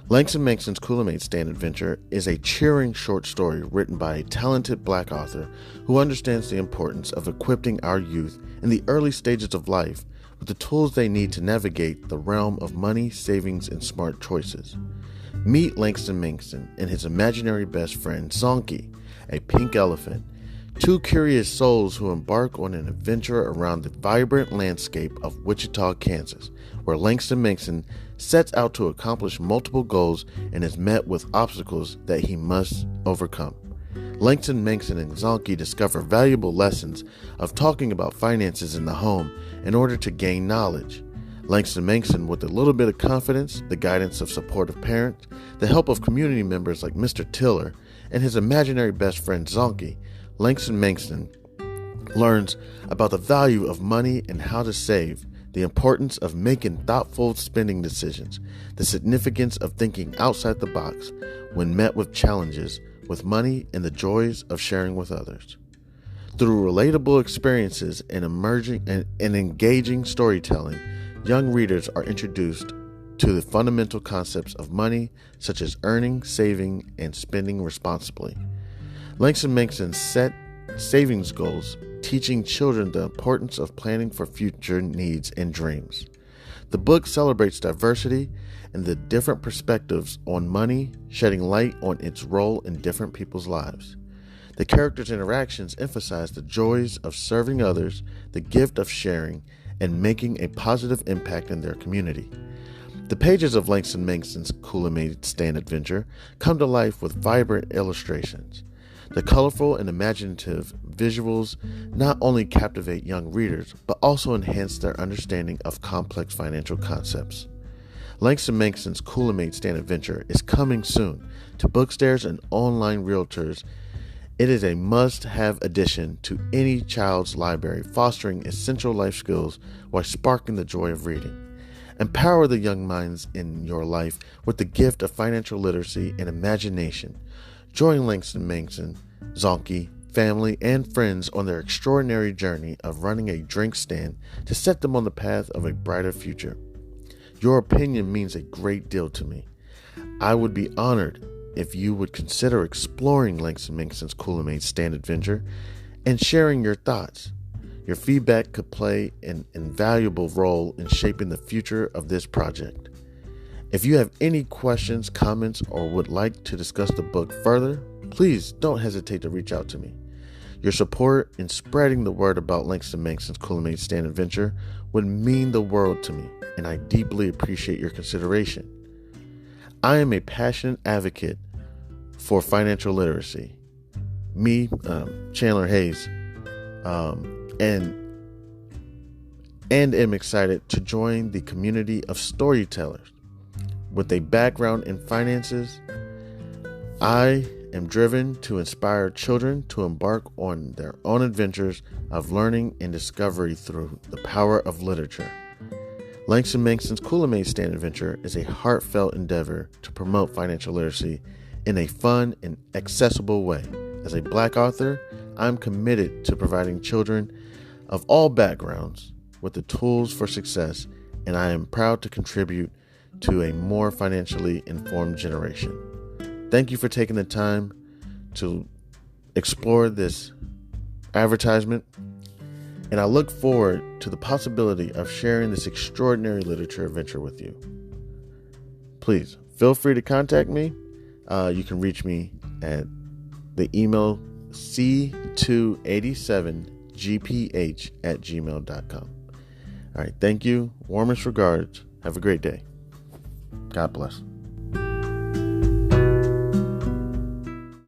Langston Mankson's Kool-Aid Stand Adventure is a cheering short story written by a talented Black author who understands the importance of equipping our youth in the early stages of life with the tools they need to navigate the realm of money, savings, and smart choices. Meet Langston Mankson and his imaginary best friend, Zonky, a pink elephant, two curious souls who embark on an adventure around the vibrant landscape of Wichita, Kansas, where Langston Mankson sets out to accomplish multiple goals and is met with obstacles that he must overcome. Langston Mankson and Zonky discover valuable lessons of talking about finances in the home in order to gain knowledge. Langston Mankson, with a little bit of confidence, the guidance of supportive parents, the help of community members like Mr. Tiller, and his imaginary best friend Zonky, Langston Mankson learns about the value of money and how to save, the importance of making thoughtful spending decisions, the significance of thinking outside the box when met with challenges with money, and the joys of sharing with others. Through relatable experiences and engaging storytelling, young readers are introduced to the fundamental concepts of money, such as earning, saving, and spending responsibly. Langston Mankson set savings goals, teaching children the importance of planning for future needs and dreams. The book celebrates diversity and the different perspectives on money, shedding light on its role in different people's lives. The characters' interactions emphasize the joys of serving others, the gift of sharing, and making a positive impact in their community. The pages of Langston Mankson's Kool-Aid Stand Adventure come to life with vibrant illustrations. The colorful and imaginative visuals not only captivate young readers, but also enhance their understanding of complex financial concepts. Langston Mankson's Kool-Aid Stand Adventure is coming soon to bookstores and online realtors. It is a must-have addition to any child's library, fostering essential life skills while sparking the joy of reading. Empower the young minds in your life with the gift of financial literacy and imagination. Join Langston Mankson, Zonky, family, and friends on their extraordinary journey of running a drink stand to set them on the path of a brighter future. Your opinion means a great deal to me. I would be honored if you would consider exploring Langston Mankson's Kool-Aid Stand Adventure and sharing your thoughts. Your feedback could play an invaluable role in shaping the future of this project. If you have any questions, comments, or would like to discuss the book further, please don't hesitate to reach out to me. Your support in spreading the word about Langston Mankson's Kool-Aid Stand Adventure would mean the world to me, and I deeply appreciate your consideration. I am a passionate advocate for financial literacy. Me, Chandler Hayes, and am excited to join the community of storytellers. With a background in finances, I am driven to inspire children to embark on their own adventures of learning and discovery through the power of literature. Langston Mankson's Kool-Aid Stand Adventure is a heartfelt endeavor to promote financial literacy in a fun and accessible way. As a Black author, I'm committed to providing children of all backgrounds with the tools for success, and I am proud to contribute to a more financially informed generation. Thank you for taking the time to explore this advertisement, and I look forward to the possibility of sharing this extraordinary literature adventure with you. Please feel free to contact me. You can reach me at the email c287gph@gmail.com. All right, thank you. Warmest regards. Have a great day. God bless.